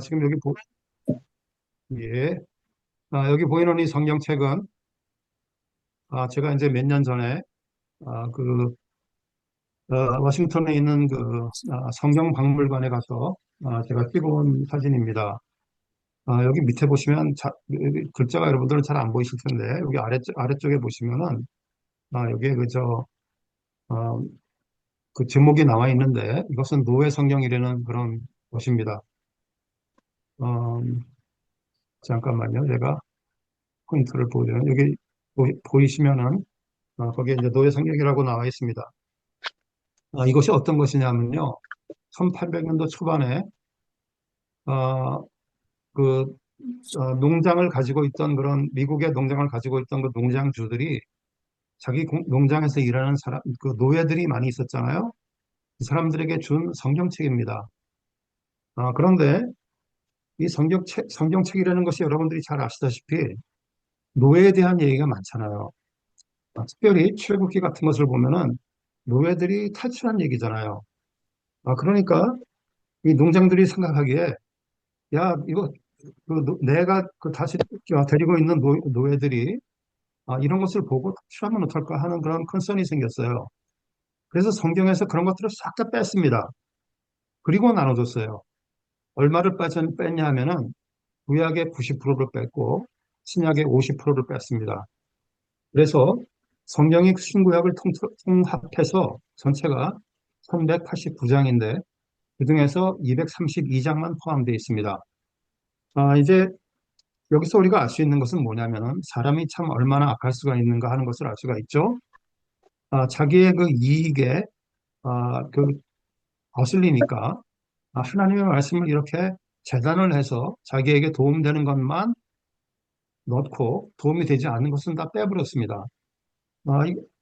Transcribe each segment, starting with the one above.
지금 예. 여기 보이는 이 성경책은, 제가 이제 몇 년 전에, 아, 그, 워싱턴에 있는 성경 박물관에 가서, 제가 찍어온 사진입니다. 여기 밑에 보시면, 여기 글자가 여러분들은 잘 안 보이실 텐데, 여기 아래쪽에 보시면은, 여기에 어, 그 제목이 나와 있는데, 이것은 노예 성경이라는 그런 것입니다. 어, 잠깐만요. 제가 포인트를 보여드리면, 여기 보이시면은, 거기에 이제 노예 성경이라고 나와 있습니다. 이것이 어떤 것이냐면요. 1800년도 초반에 어, 그 농장을 가지고 있던 그런 미국의 농장을 가지고 있던 그 농장주들이 자기 농장에서 일하는 사람, 그 노예들이 많이 있었잖아요. 이 사람들에게 준 성경책입니다. 그런데 이 성경책이라는 것이 여러분들이 잘 아시다시피 노예에 대한 얘기가 많잖아요. 특별히 출애굽기 같은 것을 보면은 노예들이 탈출한 얘기잖아요. 그러니까 이 농장들이 생각하기에 야, 이거 내가 다시 데리고 있는 노예들이 이런 것을 보고 탈출하면 어떨까 하는 그런 컨선이 생겼어요. 그래서 성경에서 그런 것들을 싹 다 뺐습니다. 그리고 나눠줬어요. 얼마를 뺐냐 하면은 구약의 90%를 뺐고 신약의 50%를 뺐습니다. 그래서 성경이 신구약을 통합해서 전체가 1189장인데 그중에서 232장만 포함되어 있습니다. 이제 여기서 우리가 알 수 있는 것은 뭐냐면은 사람이 참 얼마나 악할 수가 있는가 하는 것을 알 수가 있죠. 자기의 그 이익에 그 거슬리니까 하나님의 말씀을 이렇게 재단을 해서 자기에게 도움되는 것만 넣고 도움이 되지 않는 것은 다 빼버렸습니다.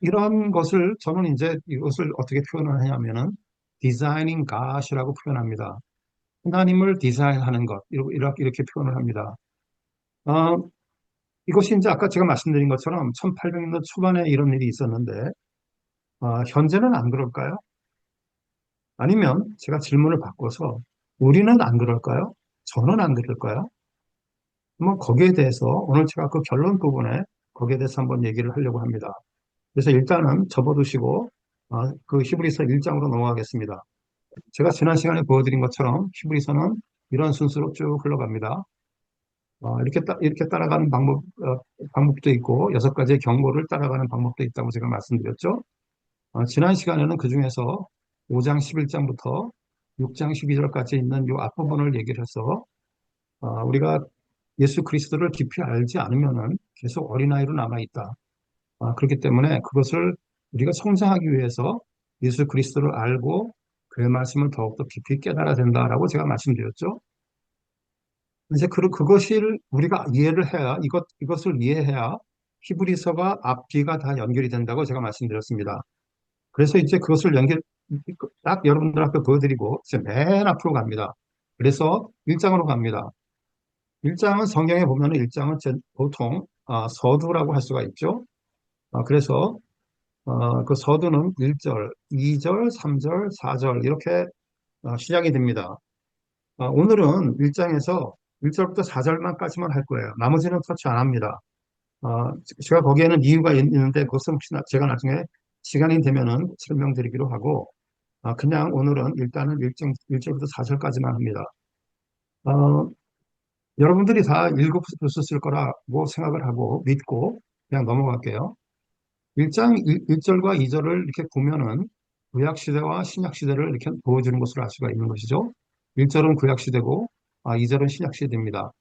이런 것을 저는 이제 이것을 어떻게 표현을 하냐면은 디자이닝 갓이라고 표현합니다. 하나님을 디자인하는 것 이렇게 표현을 합니다. 어, 이것이 이제 아까 제가 말씀드린 것처럼 1800년도 초반에 이런 일이 있었는데, 현재는 안 그럴까요? 아니면 제가 질문을 바꿔서, 우리는 안 그럴까요? 저는 안 그럴까요? 한번 거기에 대해서 오늘 제가 그 결론 부분에 거기에 대해서 한번 얘기를 하려고 합니다. 그래서 일단은 접어두시고, 그 히브리서 1장으로 넘어가겠습니다. 제가 지난 시간에 보여드린 것처럼 히브리서는 이런 순서로 쭉 흘러갑니다. 이렇게 따라가는 방법도 있고, 6가지의 경고를 따라가는 방법도 있다고 제가 말씀드렸죠. 지난 시간에는 그 중에서 5장 11장부터 6장 12절까지 있는 이 앞부분을 얘기를 해서, 우리가 예수 그리스도를 깊이 알지 않으면은 계속 어린아이로 남아있다. 그렇기 때문에 그것을 우리가 성장하기 위해서 예수 그리스도를 알고 그의 말씀을 더욱더 깊이 깨달아야 된다라고 제가 말씀드렸죠. 이제 그것을 우리가 이해를 해야, 이것을 이해해야 히브리서가 앞뒤가 다 연결이 된다고 제가 말씀드렸습니다. 그래서 이제 그것을 딱 여러분들 앞에 보여드리고, 이제 맨 앞으로 갑니다. 그래서 1장으로 갑니다. 1장은 성경에 보면 1장은 보통 서두라고 할 수가 있죠. 그래서 그 서두는 1절, 2절, 3절, 4절 이렇게 시작이 됩니다. 오늘은 1장에서 1절부터 4절만까지만 할 거예요. 나머지는 터치 안 합니다. 제가 거기에는 이유가 있는데 그것은 혹시나 제가 나중에 시간이 되면은 설명드리기로 하고 그냥 오늘은 일단은 1절부터 4절까지만 합니다. 어, 여러분들이 다 읽었을 거라고 생각을 하고 믿고 그냥 넘어갈게요. 1장 1절과 2절을 이렇게 보면은 구약시대와 신약시대를 이렇게 보여주는 것으로 알 수가 있는 것이죠. 1절은 구약시대고 2절은 신약시대입니다.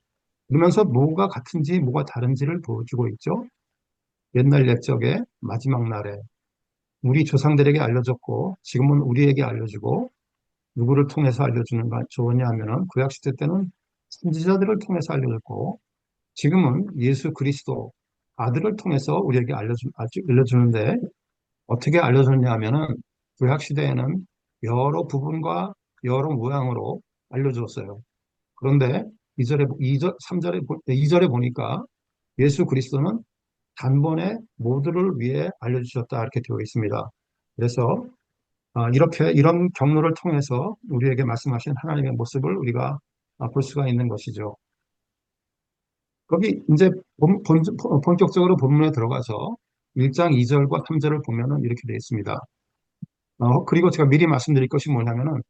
그러면서 뭐가 같은지 뭐가 다른지를 보여주고 있죠. 옛날 옛적에 마지막 날에 우리 조상들에게 알려졌고 지금은 우리에게 알려주고 누구를 통해서 알려주는가 좋으냐 하면은 구약시대 때는 선지자들을 통해서 알려졌고 지금은 예수 그리스도 아들을 통해서 우리에게 알려주는데 어떻게 알려줬냐 하면은 구약시대에는 여러 부분과 여러 모양으로 알려줬어요. 그런데 2절에, 2절, 3절에, 2절에 보니까 예수 그리스도는 단번에 모두를 위해 알려주셨다 이렇게 되어 있습니다. 그래서 이런 경로를 통해서 우리에게 말씀하신 하나님의 모습을 우리가 볼 수가 있는 것이죠. 거기 이제 본격적으로 본문에 들어가서 1장 2절과 3절을 보면은 이렇게 되어 있습니다. 그리고 제가 미리 말씀드릴 것이 뭐냐면은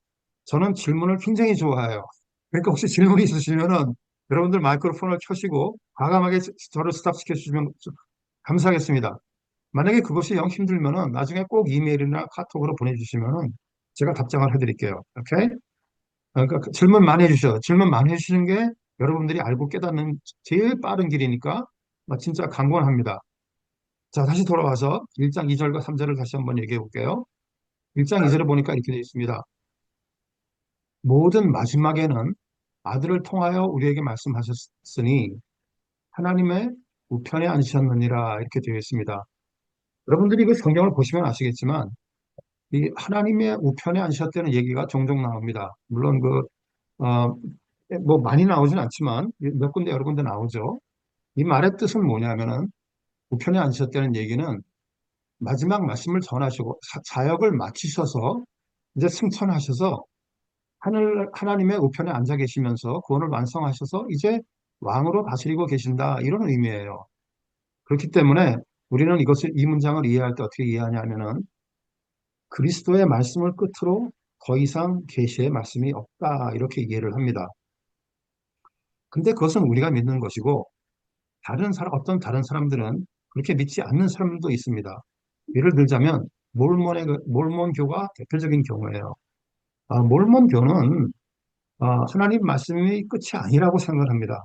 저는 질문을 굉장히 좋아해요. 그러니까 혹시 질문이 있으시면은 여러분들 마이크로폰을 켜시고 과감하게 저를 스탑시켜 주시면 감사하겠습니다. 만약에 그것이 영 힘들면은 나중에 꼭 이메일이나 카톡으로 보내주시면은 제가 답장을 해드릴게요. 오케이? 그러니까 질문 많이 해주셔. 질문 많이 해주시는 게 여러분들이 알고 깨닫는 제일 빠른 길이니까 진짜 강권합니다. 자, 다시 돌아와서 1장 2절과 3절을 다시 한번 얘기해 볼게요. 1장 2절에 보니까 이렇게 되어 있습니다. 모든 마지막에는 아들을 통하여 우리에게 말씀하셨으니 하나님의 우편에 앉으셨느니라 이렇게 되어 있습니다. 여러분들이 그 성경을 보시면 아시겠지만 이 하나님의 우편에 앉으셨다는 얘기가 종종 나옵니다. 물론 어, 뭐 많이 나오진 않지만 몇 군데 여러 군데 나오죠. 이 말의 뜻은 뭐냐면은 우편에 앉으셨다는 얘기는 마지막 말씀을 전하시고 사역을 마치셔서 이제 승천하셔서 하나님의 우편에 앉아 계시면서 구원을 완성하셔서 이제 왕으로 다스리고 계신다 이런 의미예요. 그렇기 때문에 우리는 이 문장을 이해할 때 어떻게 이해하냐면은 그리스도의 말씀을 끝으로 더 이상 계시의 말씀이 없다 이렇게 이해를 합니다. 근데 그것은 우리가 믿는 것이고 어떤 다른 사람들은 그렇게 믿지 않는 사람도 있습니다. 예를 들자면 몰몬교가 대표적인 경우예요. 몰몬교는 하나님 말씀이 끝이 아니라고 생각합니다.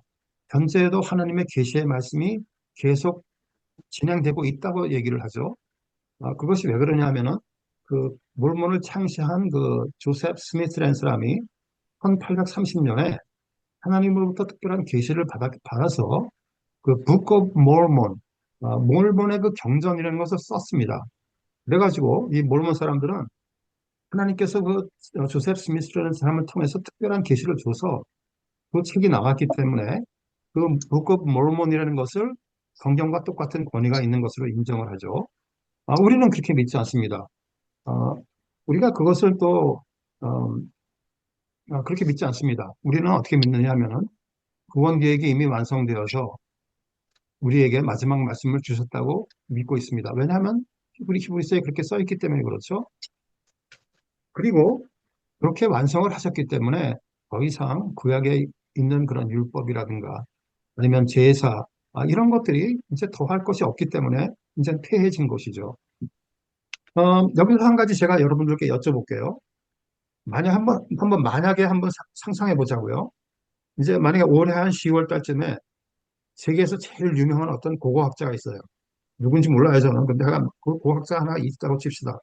현재에도 하나님의 계시의 말씀이 계속 진행되고 있다고 얘기를 하죠. 그것이 왜 그러냐면은 그 몰몬을 창시한 그 조셉 스미스라는 사람이 1830년에 하나님으로부터 특별한 계시를 받아서 그 Book of Mormon, 몰몬의 그 경전이라는 것을 썼습니다. 그래가지고 이 몰몬 사람들은 하나님께서 조셉 스미스라는 사람을 통해서 특별한 계시를 줘서 그 책이 나왔기 때문에 그 Book of Mormon이라는 것을 성경과 똑같은 권위가 있는 것으로 인정을 하죠. 우리는 그렇게 믿지 않습니다. 어, 우리가 그것을 또 그렇게 믿지 않습니다. 우리는 어떻게 믿느냐 하면은 구원 계획이 이미 완성되어서 우리에게 마지막 말씀을 주셨다고 믿고 있습니다. 왜냐하면 히브리서에 그렇게 써 있기 때문에 그렇죠. 그리고 그렇게 완성을 하셨기 때문에 더 이상 구약에 있는 그런 율법이라든가 아니면 제사 이런 것들이 이제 더할 것이 없기 때문에 이제 폐해진 것이죠. 여기서 한 가지 제가 여러분들께 여쭤볼게요. 만약에 한번 상상해 보자고요. 이제 만약에 올해 한 10월 달쯤에 세계에서 제일 유명한 어떤 고고학자가 있어요. 누군지 몰라요, 저는. 근데 그 고고학자 하나 있다고 칩시다.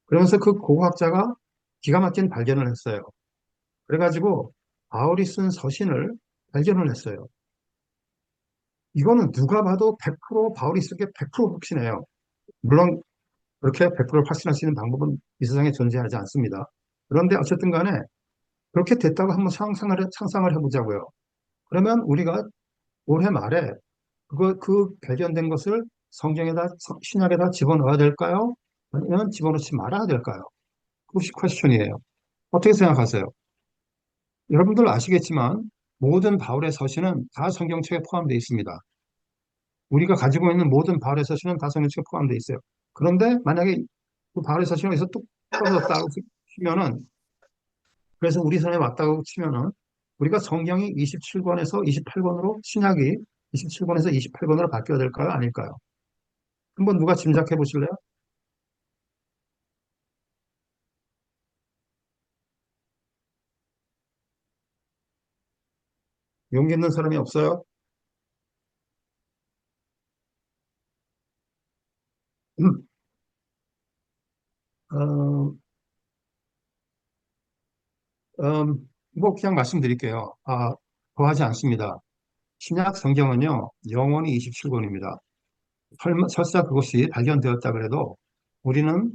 그러면서 그 고고학자가 기가 막힌 발견을 했어요. 그래가지고 바울이 쓴 서신을 발견을 했어요. 이거는 누가 봐도 100% 바울이 쓴 게 100% 확신해요. 물론 그렇게 100% 확신할 수 있는 방법은 이 세상에 존재하지 않습니다. 그런데 어쨌든 간에 그렇게 됐다고 한번 상상을 해보자고요. 그러면 우리가 올해 말에 그 발견된 것을 신약에다 집어넣어야 될까요? 아니면 집어넣지 말아야 될까요? 그것이 퀘스천이에요. 어떻게 생각하세요? 여러분들 아시겠지만 모든 바울의 서신은 다 성경책에 포함되어 있습니다. 우리가 가지고 있는 모든 바울의 서신은 다 성경책에 포함되어 있어요. 그런데 만약에 그 바울의 서신을 여기서 뚝 떨어졌다고 치면은 그래서 우리 손에 왔다고 치면은 우리가 성경이 27권에서 28권으로 신약이 27권에서 28권으로 바뀌어야 될까요? 아닐까요? 한번 누가 짐작해 보실래요? 용기 있는 사람이 없어요? 음, 어, 뭐 그냥 말씀드릴게요. 더하지 않습니다. 신약 성경은요, 영원히 27권입니다. 설사 그것이 발견되었다 그래도 우리는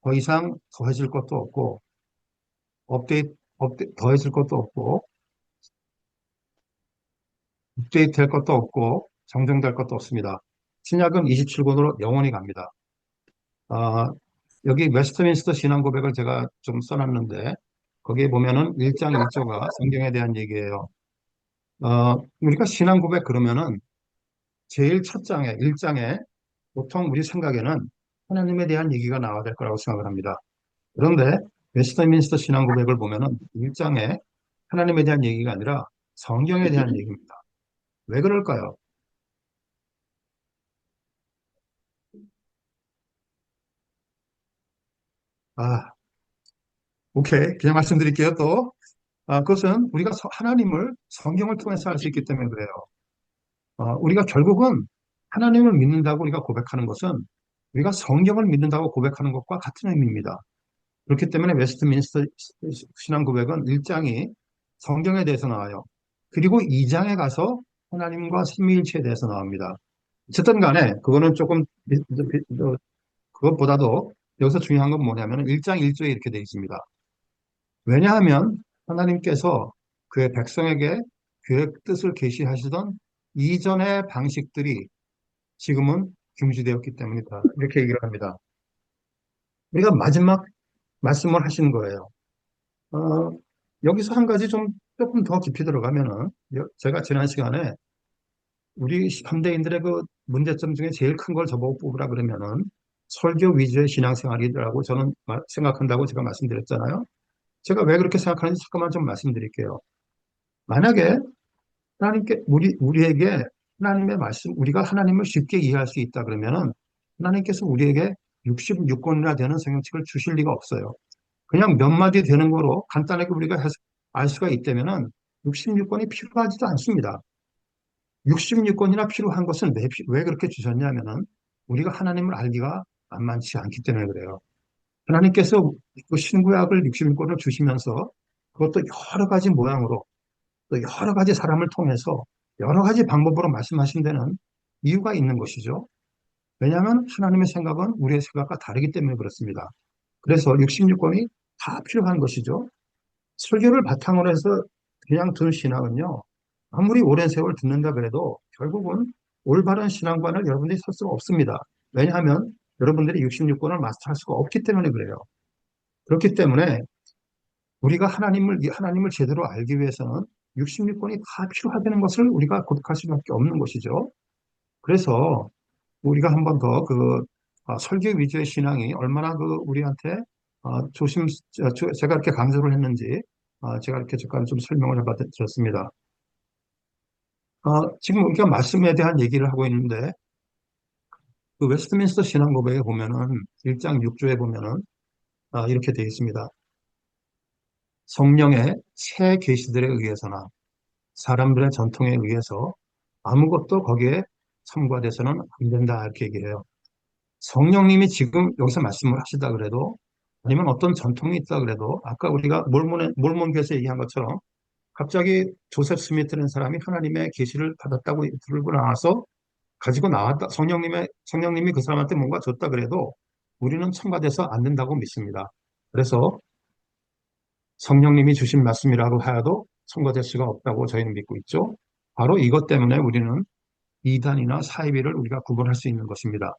더 이상 더해질 것도 없고, 더해질 것도 없고, 업데이트 될 것도 없고, 정정될 것도 없습니다. 신약은 27권으로 영원히 갑니다. 아, 여기 웨스트민스터 신앙 고백을 제가 좀 써놨는데, 거기에 보면은 1장 1조가 성경에 대한 얘기예요. 우리가 신앙 고백 그러면은 제일 첫 장에, 1장에 보통 우리 생각에는 하나님에 대한 얘기가 나와야 될 거라고 생각을 합니다. 그런데 웨스트민스터 신앙 고백을 보면은 1장에 하나님에 대한 얘기가 아니라 성경에 대한 얘기입니다. 왜 그럴까요? 아, 오케이. 그냥 말씀드릴게요, 또. 그것은 우리가 하나님을 성경을 통해서 알 수 있기 때문에 그래요. 우리가 결국은 하나님을 믿는다고 우리가 고백하는 것은 우리가 성경을 믿는다고 고백하는 것과 같은 의미입니다. 그렇기 때문에 웨스트민스터 신앙 고백은 1장이 성경에 대해서 나와요. 그리고 2장에 가서 하나님과 삼위일체에 대해서 나옵니다. 어쨌든 간에 그거는 조금 그것보다도 여기서 중요한 건 뭐냐면 1장 1조에 이렇게 되어 있습니다. 왜냐하면 하나님께서 그의 백성에게 그의 뜻을 계시하시던 이전의 방식들이 지금은 중지되었기 때문이다. 이렇게 얘기를 합니다. 우리가 마지막 말씀을 하신 거예요. 어, 여기서 한 가지 좀 조금 더 깊이 들어가면은 제가 지난 시간에 우리 현대인들의 그 문제점 중에 제일 큰 걸 저보고 뽑으라 그러면은 설교 위주의 신앙생활이라고 저는 생각한다고 제가 말씀드렸잖아요. 제가 왜 그렇게 생각하는지 잠깐만 좀 말씀드릴게요. 만약에 우리에게 하나님의 말씀, 우리가 하나님을 쉽게 이해할 수 있다 그러면은 하나님께서 우리에게 66권이나 되는 성경책을 주실 리가 없어요. 그냥 몇 마디 되는 거로 간단하게 우리가 알 수가 있다면은 66권이 필요하지도 않습니다. 66권이나 필요한 것은 왜 그렇게 주셨냐면은 우리가 하나님을 알기가 만만치 않기 때문에 그래요. 하나님께서 그 신구약을 66권을 주시면서 그것도 여러 가지 모양으로 또 여러 가지 사람을 통해서 여러 가지 방법으로 말씀하신 데는 이유가 있는 것이죠. 왜냐하면 하나님의 생각은 우리의 생각과 다르기 때문에 그렇습니다. 그래서 66권이 다 필요한 것이죠. 설교를 바탕으로 해서 그냥 든 신앙은요, 아무리 오랜 세월 듣는다 그래도 결국은 올바른 신앙관을 여러분들이 설 수가 없습니다. 왜냐하면 여러분들이 66권을 마스터할 수가 없기 때문에 그래요. 그렇기 때문에 우리가 하나님을 제대로 알기 위해서는 66권이 다 필요하다는 것을 우리가 고백할 수밖에 없는 것이죠. 그래서 우리가 한번 더 설교 위주의 신앙이 얼마나 우리한테 제가 이렇게 강조를 했는지 제가 이렇게 잠깐 좀 설명을 해드렸습니다. 지금 우리가 말씀에 대한 얘기를 하고 있는데 그 웨스트민스터 신앙 고백에 보면은 1장 6조에 보면은 이렇게 되어 있습니다. 성령의 새 계시들에 의해서나 사람들의 전통에 의해서 아무것도 거기에 첨가돼서는 안 된다 이렇게 얘기를 해요. 성령님이 지금 여기서 말씀을 하시다 그래도 아니면 어떤 전통이 있다 그래도 아까 우리가 몰몬교에서 얘기한 것처럼 갑자기 조셉 스미트라는 사람이 하나님의 계시를 받았다고 들고 나와서 가지고 나왔다. 성령님이 그 사람한테 뭔가 줬다 그래도 우리는 첨가돼서 안 된다고 믿습니다. 그래서 성령님이 주신 말씀이라고 하여도 첨가될 수가 없다고 저희는 믿고 있죠. 바로 이것 때문에 우리는 이단이나 사이비를 우리가 구분할 수 있는 것입니다.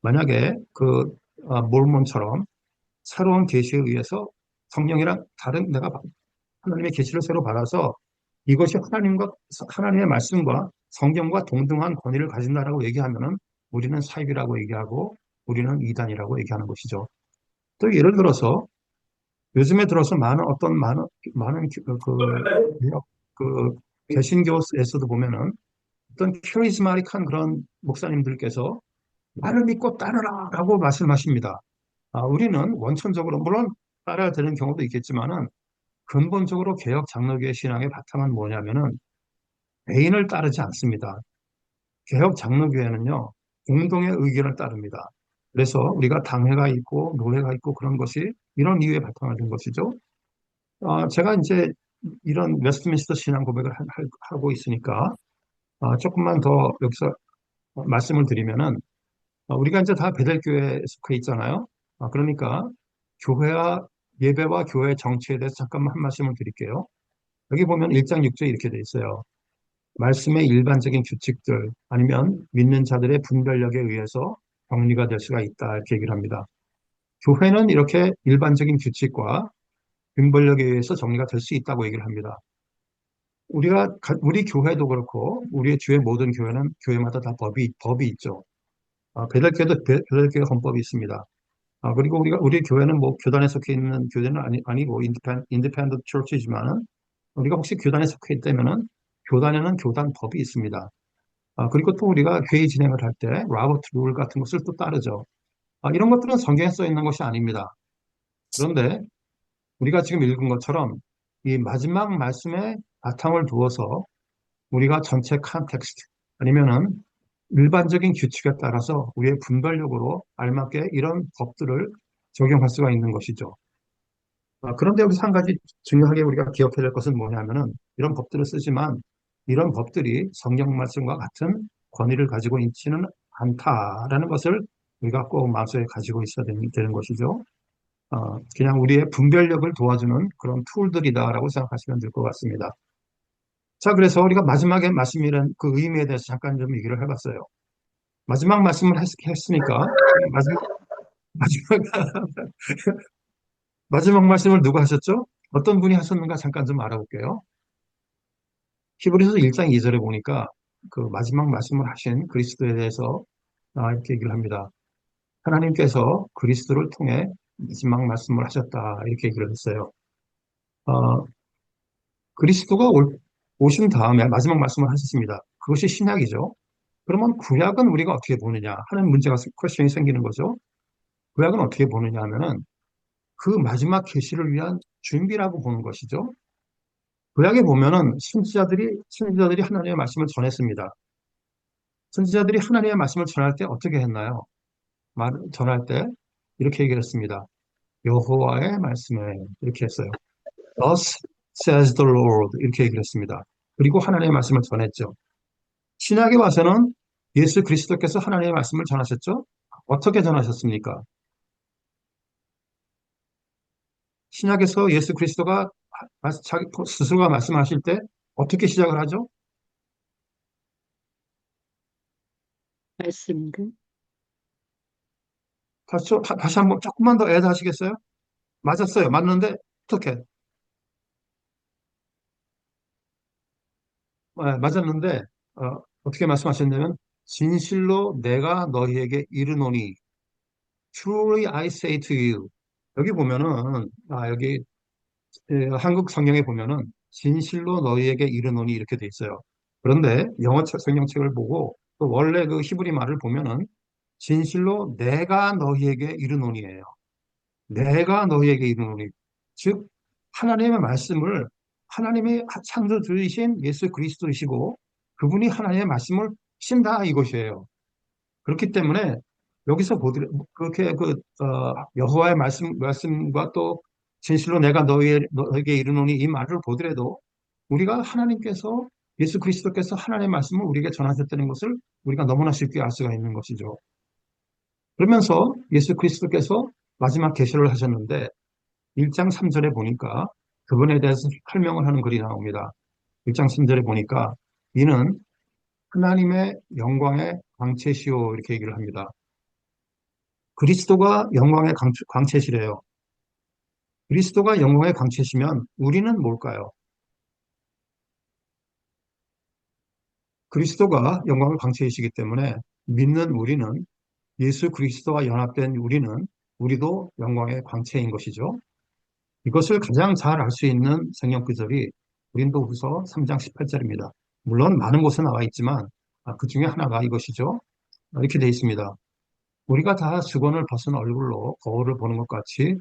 만약에 몰몬처럼 새로운 계시에 의해서 성령이랑 다른 내가 하나님의 계시를 새로 받아서 이것이 하나님의 말씀과 성경과 동등한 권위를 가진다라고 얘기하면은 우리는 사입이라고 얘기하고 우리는 이단이라고 얘기하는 것이죠. 또 예를 들어서 요즘에 들어서 많은 그 개신교에서도 보면은 어떤 캐리스마틱한 그런 목사님들께서 나를 믿고 따르라라고 말씀하십니다. 우리는 원천적으로 물론 따라야 되는 경우도 있겠지만은 근본적으로 개혁 장로교의 신앙의 바탕은 뭐냐면은 개인을 따르지 않습니다. 개혁 장로교회는요, 공동의 의견을 따릅니다. 그래서 우리가 당회가 있고 노회가 있고 그런 것이 이런 이유에 바탕을 둔 것이죠. 제가 이제 이런 웨스트민스터 신앙 고백을 하고 있으니까 조금만 더 여기서 말씀을 드리면은 우리가 이제 다 베델교회에 속해 있잖아요. 그러니까 교회와 예배와 교회 정치에 대해서 잠깐만 한 말씀을 드릴게요. 여기 보면 1장 6절에 이렇게 돼 있어요. 말씀의 일반적인 규칙들 아니면 믿는 자들의 분별력에 의해서 정리가 될 수가 있다 이렇게 얘기를 합니다. 교회는 이렇게 일반적인 규칙과 빈번력에 의해서 정리가 될 수 있다고 얘기를 합니다. 우리 교회도 그렇고, 우리의 주의 모든 교회는 교회마다 다 법이 있죠. 배달교회도 배달교회 헌법이 있습니다. 그리고 우리 교회는 뭐 교단에 속해 있는 교회는 아니고, 인디펜던트 처치지만은, 우리가 혹시 교단에 속해 있다면은, 교단에는 교단 법이 있습니다. 그리고 또 우리가 회의 진행을 할 때, 라버트 룰 같은 것을 또 따르죠. 이런 것들은 성경에 써 있는 것이 아닙니다. 그런데 우리가 지금 읽은 것처럼 이 마지막 말씀에 바탕을 두어서 우리가 전체 컨텍스트 아니면은 일반적인 규칙에 따라서 우리의 분별력으로 알맞게 이런 법들을 적용할 수가 있는 것이죠. 그런데 여기서 한 가지 중요하게 우리가 기억해야 될 것은 뭐냐면은 이런 법들을 쓰지만 이런 법들이 성경 말씀과 같은 권위를 가지고 있지는 않다라는 것을 우리가 꼭 마음속에 가지고 있어야 되는 것이죠. 그냥 우리의 분별력을 도와주는 그런 툴들이다라고 생각하시면 될 것 같습니다. 자, 그래서 우리가 마지막에 말씀이란 그 의미에 대해서 잠깐 좀 얘기를 해봤어요. 마지막 말씀을 했으니까, 마지막, 마지막 말씀을 누가 하셨죠? 어떤 분이 하셨는가 잠깐 좀 알아볼게요. 히브리서 1장 2절에 보니까 그 마지막 말씀을 하신 그리스도에 대해서 이렇게 얘기를 합니다. 하나님께서 그리스도를 통해 마지막 말씀을 하셨다. 이렇게 얘기를 했어요. 어, 그리스도가 오신 다음에 마지막 말씀을 하셨습니다. 그것이 신약이죠. 그러면 구약은 우리가 어떻게 보느냐 하는 문제가 퀘스천이 생기는 거죠. 구약은 어떻게 보느냐 하면은 그 마지막 계시를 위한 준비라고 보는 것이죠. 구약에 보면은 선지자들이 하나님의 말씀을 전했습니다. 선지자들이 하나님의 말씀을 전할 때 어떻게 했나요? 전할 때 이렇게 얘기를 했습니다. 여호와의 말씀에 이렇게 했어요. Thus says the Lord 이렇게 얘기를 했습니다. 그리고 하나님의 말씀을 전했죠. 신약에 와서는 예수 그리스도께서 하나님의 말씀을 전하셨죠? 어떻게 전하셨습니까? 신약에서 예수 그리스도가 자기 스스로가 말씀하실 때 어떻게 시작을 하죠? 말씀과 다시 한번 조금만 더 애드 하시겠어요? 맞았어요. 맞는데 어떻게? 맞았는데 어떻게 말씀하셨냐면 진실로 내가 너희에게 이르노니 Truly I say to you 여기 보면은 여기 한국 성경에 보면은 진실로 너희에게 이르노니 이렇게 돼 있어요. 그런데 성경책을 보고 또 원래 그 히브리 말을 보면은 진실로 내가 너희에게 이르노니예요. 내가 너희에게 이르노니. 즉 하나님의 말씀을 하나님의 창조주이신 예수 그리스도이시고 그분이 하나님의 말씀을 신다 이것이에요. 그렇기 때문에 여기서 그렇게 여호와의 말씀과 또 진실로 내가 너에게 이르노니 이 말을 보더라도 우리가 하나님께서 예수 그리스도께서 하나님의 말씀을 우리에게 전하셨다는 것을 우리가 너무나 쉽게 알 수가 있는 것이죠. 그러면서 예수 그리스도께서 마지막 계시를 하셨는데 1장 3절에 보니까 그분에 대해서 설명을 하는 글이 나옵니다. 1장 3절에 보니까 이는 하나님의 영광의 광채시오 이렇게 얘기를 합니다. 그리스도가 영광의 광채시래요. 그리스도가 영광의 광채시면 우리는 뭘까요? 그리스도가 영광의 광채이시기 때문에 믿는 우리는 예수 그리스도와 연합된 우리도 영광의 광채인 것이죠. 이것을 가장 잘 알 수 있는 성경 구절이 고린도후서 3장 18절입니다. 물론 많은 곳에 나와 있지만 그 중에 하나가 이것이죠. 이렇게 되어 있습니다. 우리가 다 수건을 벗은 얼굴로 거울을 보는 것 같이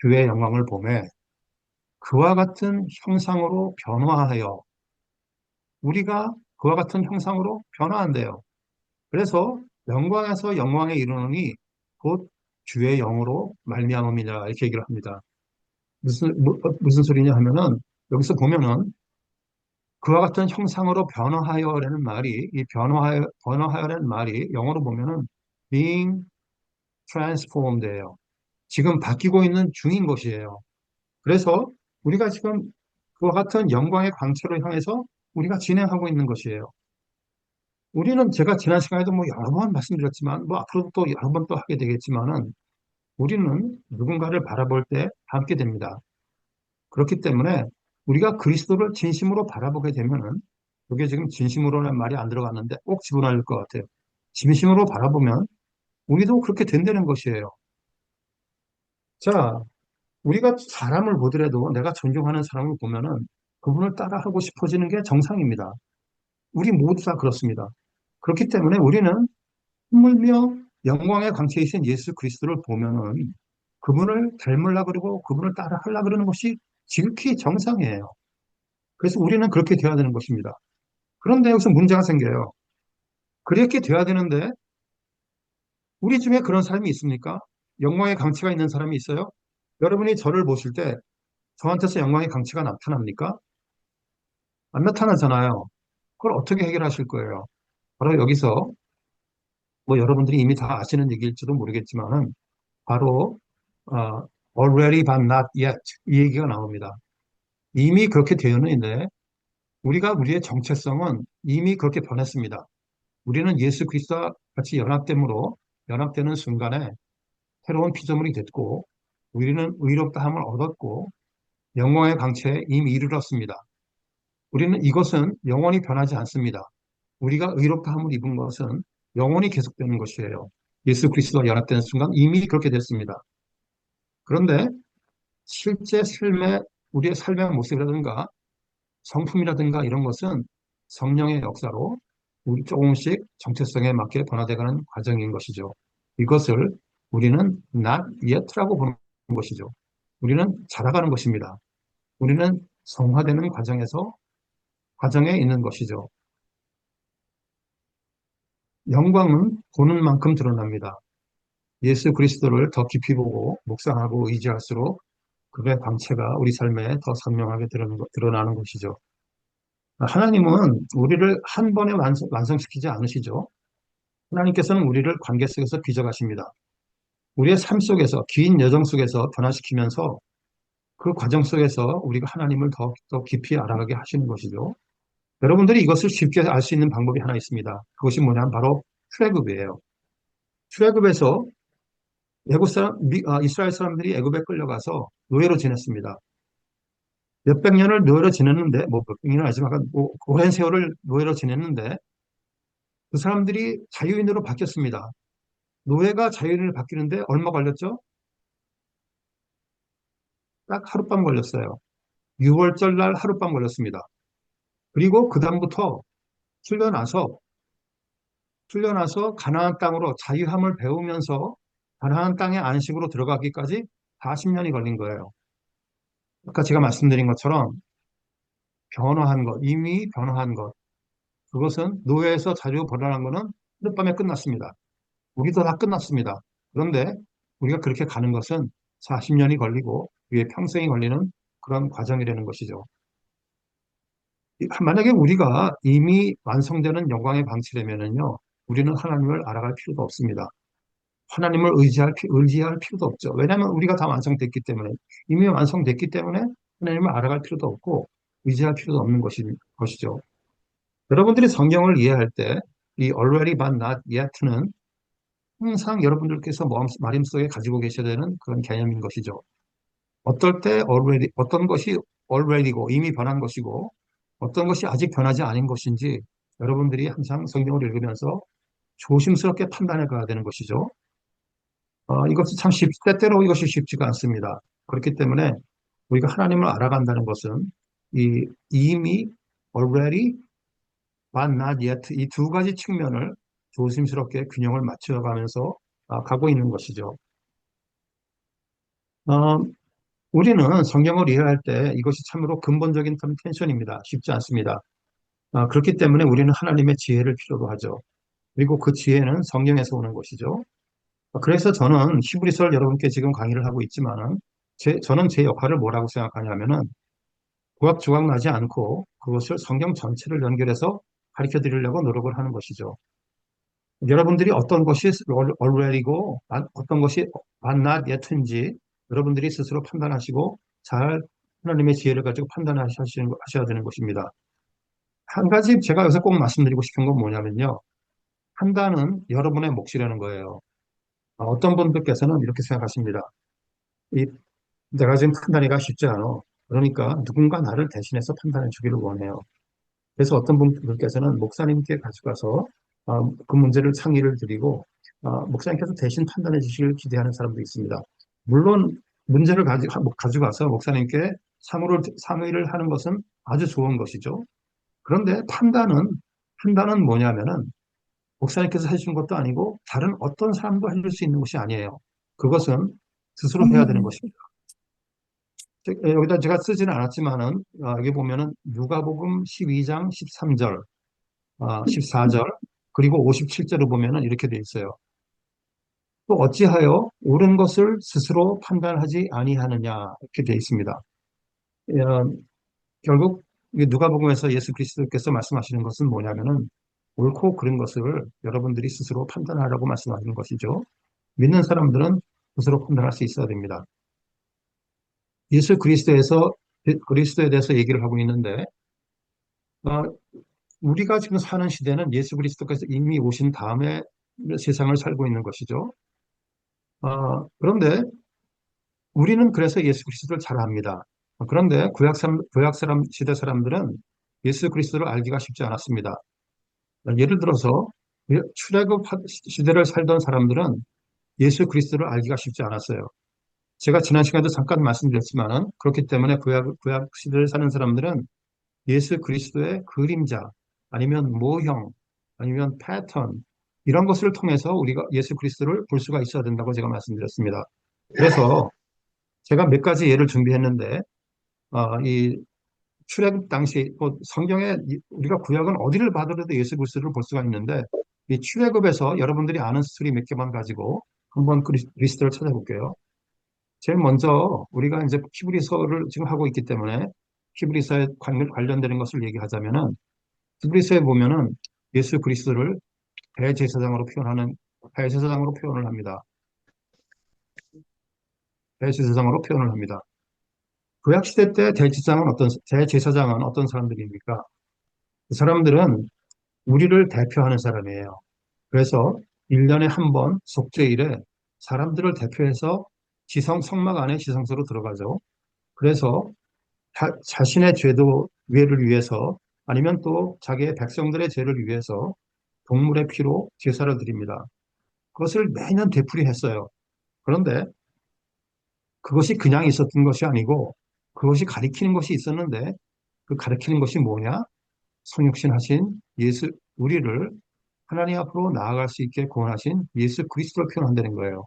주의 영광을 보매 그와 같은 형상으로 변화하여 우리가 그와 같은 형상으로 변화한대요. 그래서 영광에서 영광에 이르노니 곧 주의 영으로 말미암음이라 이렇게 얘기를 합니다. 무슨 소리냐 하면은 여기서 보면은 그와 같은 형상으로 변화하여라는 말이 이 변화하여라는 말이 영어로 보면은 being transformed예요. 지금 바뀌고 있는 중인 것이에요. 그래서 우리가 지금 그와 같은 영광의 광채를 향해서 우리가 진행하고 있는 것이에요. 우리는 제가 지난 시간에도 뭐 여러 번 말씀드렸지만 뭐 앞으로도 또 여러 번 또 하게 되겠지만은 우리는 누군가를 바라볼 때 닮게 됩니다. 그렇기 때문에 우리가 그리스도를 진심으로 바라보게 되면은, 이게 지금 진심으로는 말이 안 들어갔는데 꼭 집어넣을 것 같아요. 진심으로 바라보면 우리도 그렇게 된다는 것이에요. 자, 우리가 사람을 보더라도 내가 존경하는 사람을 보면은 그분을 따라하고 싶어지는 게 정상입니다. 우리 모두 다 그렇습니다. 그렇기 때문에 우리는 하물며 영광의 광채이신 예수 그리스도를 보면은 그분을 닮으려 그러고 그분을 따라하려 그러는 것이 지극히 정상이에요. 그래서 우리는 그렇게 되어야 되는 것입니다. 그런데 여기서 문제가 생겨요. 그렇게 되어야 되는데 우리 중에 그런 사람이 있습니까? 영광의 강치가 있는 사람이 있어요? 여러분이 저를 보실 때 저한테서 영광의 강치가 나타납니까? 안 나타나잖아요. 그걸 어떻게 해결하실 거예요? 바로 여기서 뭐 여러분들이 이미 다 아시는 얘기일지도 모르겠지만은 바로 already but not yet 이 얘기가 나옵니다. 이미 그렇게 되어는 있는데 우리가 우리의 정체성은 이미 그렇게 변했습니다. 우리는 예수 그리스도와 같이 연합됨으로 연합되는 순간에 새로운 피조물이 됐고 우리는 의롭다함을 얻었고 영광의 강체에 이미 이르렀습니다. 우리는 이것은 영원히 변하지 않습니다. 우리가 의롭다함을 입은 것은 영원히 계속되는 것이에요. 예수 그리스도와 연합되는 순간 이미 그렇게 됐습니다. 그런데 실제 삶의 우리의 삶의 모습이라든가 성품이라든가 이런 것은 성령의 역사로 우리 조금씩 정체성에 맞게 변화되가는 과정인 것이죠. 이것을 우리는 not yet라고 보는 것이죠. 우리는 자라가는 것입니다. 우리는 성화되는 과정에 있는 것이죠. 영광은 보는 만큼 드러납니다. 예수 그리스도를 더 깊이 보고 묵상하고 의지할수록 그의 광채가 우리 삶에 더 선명하게 드러나는 것이죠. 하나님은 우리를 한 번에 완성시키지 않으시죠. 하나님께서는 우리를 관계 속에서 빚어가십니다. 우리의 삶 속에서, 긴 여정 속에서 변화시키면서 그 과정 속에서 우리가 하나님을 더 깊이 알아가게 하시는 것이죠. 여러분들이 이것을 쉽게 알 수 있는 방법이 하나 있습니다. 그것이 뭐냐면 바로 출애굽이에요. 출애굽에서 이스라엘 사람들이 애굽에 끌려가서 노예로 지냈습니다. 몇백 년을 노예로 지냈는데, 뭐 몇백 년은 아니지만 뭐 오랜 세월을 노예로 지냈는데 그 사람들이 자유인으로 바뀌었습니다. 노예가 자유인으로 바뀌는데 얼마 걸렸죠? 딱 하룻밤 걸렸어요. 6월절 날 하룻밤 걸렸습니다. 그리고 그다음부터 풀려나서 가나안 땅으로 자유함을 배우면서 가나안 땅의 안식으로 들어가기까지 40년이 걸린 거예요. 아까 제가 말씀드린 것처럼 변화한 것, 이미 변화한 것, 그것은 노예에서 자유로 벗어난 것은 하룻밤에 끝났습니다. 우리도 다 끝났습니다. 그런데 우리가 그렇게 가는 것은 40년이 걸리고 위에 평생이 걸리는 그런 과정이라는 것이죠. 만약에 우리가 이미 완성되는 영광의 방치라면은요, 우리는 하나님을 알아갈 필요도 없습니다. 하나님을 의지할 필요도 없죠. 왜냐하면 우리가 다 완성됐기 때문에, 이미 완성됐기 때문에 하나님을 알아갈 필요도 없고, 의지할 필요도 없는 것이죠. 여러분들이 성경을 이해할 때, 이 already but not yet는 항상 여러분들께서 마음속에 가지고 계셔야 되는 그런 개념인 것이죠. 어떤 것이 already고 이미 변한 것이고, 어떤 것이 아직 변하지 않은 것인지 여러분들이 항상 성경을 읽으면서 조심스럽게 판단해 가야 되는 것이죠. 이것이 때때로 이것이 쉽지가 않습니다. 그렇기 때문에 우리가 하나님을 알아간다는 것은 이미 already but not yet 이 두 가지 측면을 조심스럽게 균형을 맞춰가면서 가고 있는 것이죠. 어, 우리는 성경을 이해할 때 이것이 참으로 근본적인 텐션입니다. 쉽지 않습니다. 그렇기 때문에 우리는 하나님의 지혜를 필요로 하죠. 그리고 그 지혜는 성경에서 오는 것이죠. 그래서 저는 히브리서를 여러분께 지금 강의를 하고 있지만은 저는 제 역할을 뭐라고 생각하냐면은 부각조각 나지 않고 그것을 성경 전체를 연결해서 가르쳐 드리려고 노력을 하는 것이죠. 여러분들이 어떤 것이 already고 어떤 것이 but not yet인지 여러분들이 스스로 판단하시고 잘 하나님의 지혜를 가지고 하셔야 되는 것입니다. 한 가지 제가 여기서 꼭 말씀드리고 싶은 건 뭐냐면요. 판단은 여러분의 몫이라는 거예요. 어떤 분들께서는 이렇게 생각하십니다. 이, 내가 지금 판단이가 쉽지 않아. 그러니까 누군가 나를 대신해서 판단해 주기를 원해요. 그래서 어떤 분들께서는 목사님께 가져가서 그 문제를 상의를 드리고 목사님께서 대신 판단해 주시길 기대하는 사람도 있습니다. 물론 문제를 가져가서 목사님께 상의를 하는 것은 아주 좋은 것이죠. 그런데 판단은 뭐냐면은 목사님께서 해주는 것도 아니고 다른 어떤 사람도 해줄 수 있는 것이 아니에요. 그것은 스스로 해야 되는 음, 것입니다. 여기다 제가 쓰지는 않았지만은 여기 보면은 누가복음 12장 13절, 14절 그리고 57절을 보면은 이렇게 돼 있어요. 또 어찌하여 옳은 것을 스스로 판단하지 아니하느냐 이렇게 돼 있습니다. 어, 결국 이 누가복음에서 예수 그리스도께서 말씀하시는 것은 뭐냐면은 옳고 그른 것을 여러분들이 스스로 판단하라고 말씀하시는 것이죠. 믿는 사람들은 스스로 판단할 수 있어야 됩니다. 예수 그리스도에 대해서 얘기를 하고 있는데 어, 우리가 지금 사는 시대는 예수 그리스도께서 이미 오신 다음에 세상을 살고 있는 것이죠. 그런데 우리는 그래서 예수 그리스도를 잘 압니다. 그런데 구약 사람 시대 사람들은 예수 그리스도를 알기가 쉽지 않았습니다. 예를 들어서 출애굽 시대를 살던 사람들은 예수 그리스도를 알기가 쉽지 않았어요. 제가 지난 시간에도 잠깐 말씀드렸지만은 그렇기 때문에 구약 시대를 사는 사람들은 예수 그리스도의 그림자 아니면 모형 아니면 패턴 이런 것을 통해서 우리가 예수 그리스도를 볼 수가 있어야 된다고 제가 말씀드렸습니다. 그래서 제가 몇 가지 예를 준비했는데 이 출애굽 당시 성경에 우리가 구약은 어디를 봐더라도 예수 그리스도를 볼 수가 있는데 이 출애굽에서 여러분들이 아는 스토리 몇 개만 가지고 한번 그리스도를 찾아볼게요. 제일 먼저 우리가 이제 히브리서를 지금 하고 있기 때문에 히브리서에 관련되는 것을 얘기하자면은 히브리서에 보면은 예수 그리스도를 대제사장으로 표현을 합니다. 대제사장으로 표현을 합니다. 구약 시대 때 대제사장은 어떤 사람들입니까? 그 사람들은 우리를 대표하는 사람이에요. 그래서 1년에 한 번 속죄일에 사람들을 대표해서 성막 안에 지성소로 들어가죠. 그래서 자신의 죄를 위해서 아니면 또 자기의 백성들의 죄를 위해서 동물의 피로 제사를 드립니다. 그것을 매년 되풀이했어요. 그런데 그것이 그냥 있었던 것이 아니고 그것이 가리키는 것이 있었는데 그 가리키는 것이 뭐냐? 성육신 하신 우리를 하나님 앞으로 나아갈 수 있게 구원하신 예수 그리스도를 표현한다는 거예요.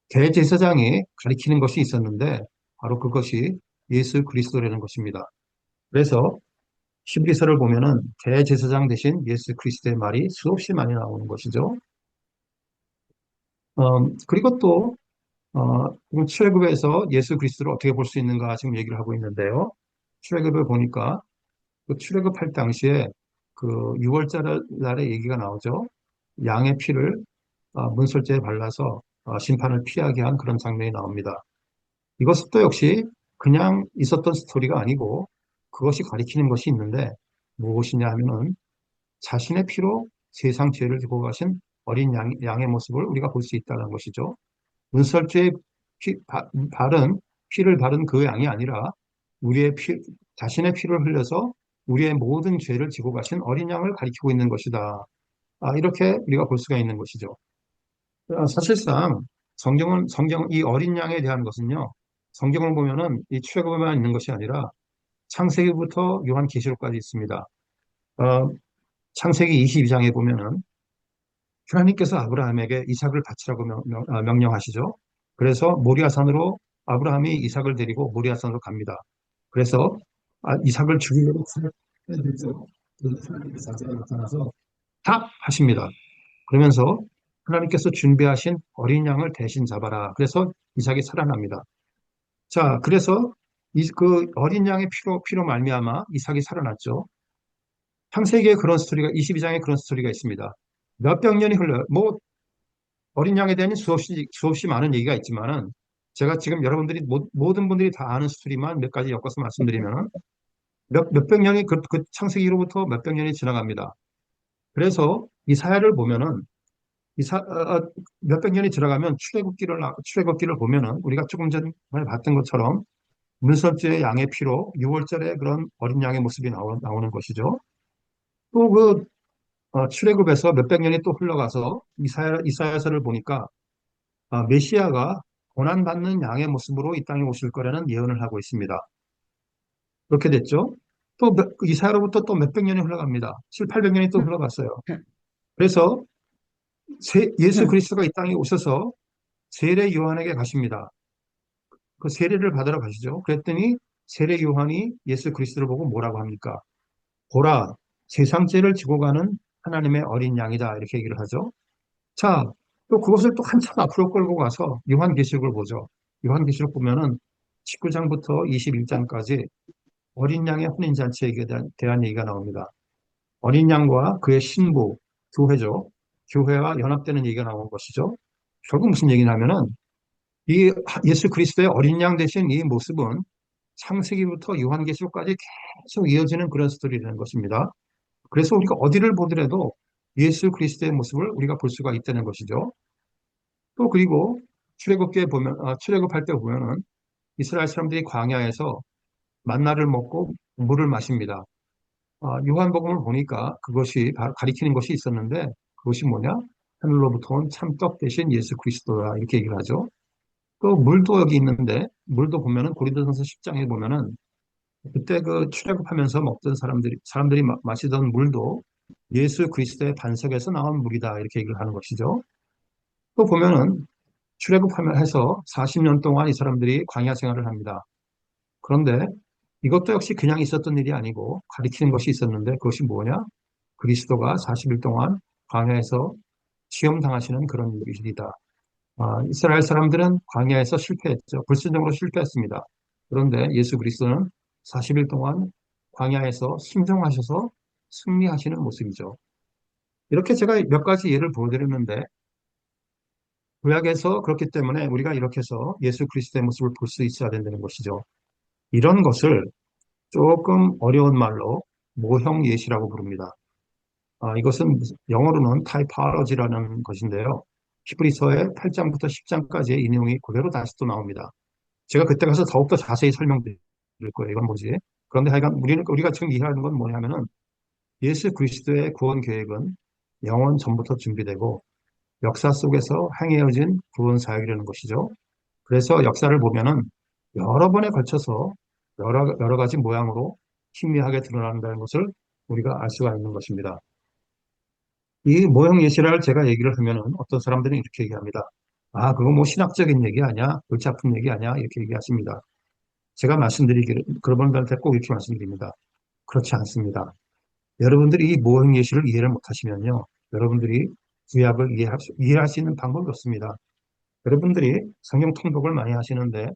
대제사장이 가리키는 것이 있었는데 바로 그것이 예수 그리스도라는 것입니다. 그래서 히브리서를 보면은 대제사장 대신 예수 그리스도의 말이 수없이 많이 나오는 것이죠. 그리고 또 지금 출애굽에서 예수 그리스도를 어떻게 볼 수 있는가 지금 얘기를 하고 있는데요. 출애굽을 보니까 그 출애굽할 당시에 그 6월절 날의 얘기가 나오죠. 양의 피를 문설주에 발라서 심판을 피하게 한 그런 장면이 나옵니다. 이것도 역시 그냥 있었던 스토리가 아니고 그것이 가리키는 것이 있는데 무엇이냐 하면은 자신의 피로 세상 죄를 지고 가신 어린 양의 모습을 우리가 볼 수 있다는 것이죠. 문설주에 바른 피를 바른 그 양이 아니라 우리의 자신의 피를 흘려서 우리의 모든 죄를 지고 가신 어린 양을 가리키고 있는 것이다. 이렇게 우리가 볼 수가 있는 것이죠. 사실상 이 어린 양에 대한 것은요, 성경을 보면은 이 출애굽에만 있는 것이 아니라 창세기부터 요한계시록까지 있습니다. 어, 창세기 22장에 보면은 하나님께서 아브라함에게 이삭을 바치라고 명령하시죠. 그래서 모리아산으로 아브라함이 이삭을 데리고 모리아산으로 갑니다. 그래서 이삭을 죽이려고 하나님께서 나타나서 다 하십니다. 그러면서 하나님께서 준비하신 어린 양을 대신 잡아라. 그래서 이삭이 살아납니다. 자, 그래서 그 어린 양의 피로 말미암아 이삭이 살아났죠. 창세기에 그런 스토리가 22장에 그런 스토리가 있습니다. 몇백 년이 흘러요. 뭐 어린 양에 대한 수없이 많은 얘기가 있지만은 제가 지금 여러분들이 모든 분들이 다 아는 스토리만 몇 가지 엮어서 말씀드리면은 몇백 년이 그 창세기로부터 몇백 년이 지나갑니다. 그래서 이사야를 보면은 몇백 년이 지나가면 출애굽기를 보면은 우리가 조금 전에 봤던 것처럼 문설주의 양의 피로 6월절에 그런 어린 양의 모습이 나오는 것이죠. 또 그 출애굽에서 몇백 년이 또 흘러가서 이사야서를 보니까 메시아가 고난받는 양의 모습으로 이 땅에 오실 거라는 예언을 하고 있습니다. 그렇게 됐죠. 또 이사야로부터 또 몇백 년이 흘러갑니다. 7, 800년이 또 흘러갔어요. 그래서 예수 그리스도가 이 땅에 오셔서 세례 요한에게 가십니다. 그 세례를 받으러 가시죠. 그랬더니 세례 요한이 예수 그리스도를 보고 뭐라고 합니까? 보라, 세상 죄를 지고 가는 하나님의 어린 양이다. 이렇게 얘기를 하죠. 자, 또 그것을 또 한참 앞으로 끌고 가서 요한계시록을 보죠. 요한계시록 보면은 19장부터 21장까지 어린 양의 혼인잔치에 대한 얘기가 나옵니다. 어린 양과 그의 신부, 교회죠. 교회와 연합되는 얘기가 나온 것이죠. 결국 무슨 얘기냐면은 이 예수 그리스도의 어린 양 되신 이 모습은 창세기부터 요한계시록까지 계속 이어지는 그런 스토리라는 것입니다. 그래서 우리가 어디를 보더라도 예수 그리스도의 모습을 우리가 볼 수가 있다는 것이죠. 또 그리고 출애굽할 때 보면은 이스라엘 사람들이 광야에서 만나를 먹고 물을 마십니다. 요한복음을 보니까 그것이 가리키는 것이 있었는데 그것이 뭐냐? 하늘로부터 온 참떡 대신 예수 그리스도다 이렇게 얘기를 하죠. 또 물도 여기 있는데 물도 보면은 고린도전서 10장에 보면은 그때 그 출애굽하면서 먹던 사람들이 마시던 물도 예수 그리스도의 반석에서 나온 물이다 이렇게 얘기를 하는 것이죠. 또 보면은 출애굽하면 해서 40년 동안 이 사람들이 광야 생활을 합니다. 그런데 이것도 역시 그냥 있었던 일이 아니고 가리키는 것이 있었는데 그것이 뭐냐? 그리스도가 40일 동안 광야에서 시험당하시는 그런 일이다. 이스라엘 사람들은 광야에서 실패했죠. 불순종으로 실패했습니다. 그런데 예수 그리스도는 40일 동안 광야에서 순종하셔서 승리하시는 모습이죠. 이렇게 제가 몇 가지 예를 보여드렸는데 구약에서 그렇기 때문에 우리가 이렇게 해서 예수 그리스도의 모습을 볼 수 있어야 된다는 것이죠. 이런 것을 조금 어려운 말로 모형 예시라고 부릅니다. 이것은 영어로는 타이파로지라는 것인데요. 히브리서의 8장부터 10장까지의 인용이 그대로 다시 또 나옵니다. 제가 그때 가서 더욱더 자세히 설명드릴 거예요. 이건 뭐지? 그런데 하여간 우리가 지금 이해하는 건 뭐냐면은 예수 그리스도의 구원 계획은 영원 전부터 준비되고 역사 속에서 행해진 구원 사역이라는 것이죠. 그래서 역사를 보면은 여러 번에 걸쳐서 여러 가지 모양으로 희미하게 드러난다는 것을 우리가 알 수가 있는 것입니다. 이 모형 예시를 제가 얘기를 하면은 어떤 사람들은 이렇게 얘기합니다. 그거 뭐 신학적인 얘기 아니야? 골치 아픈 얘기 아니야? 이렇게 얘기하십니다. 제가 그런 분들한테 꼭 이렇게 말씀드립니다. 그렇지 않습니다. 여러분들이 이 모형 예시를 이해를 못하시면요. 여러분들이 구약을 이해할 수 있는 방법이 없습니다. 여러분들이 성경 통독을 많이 하시는데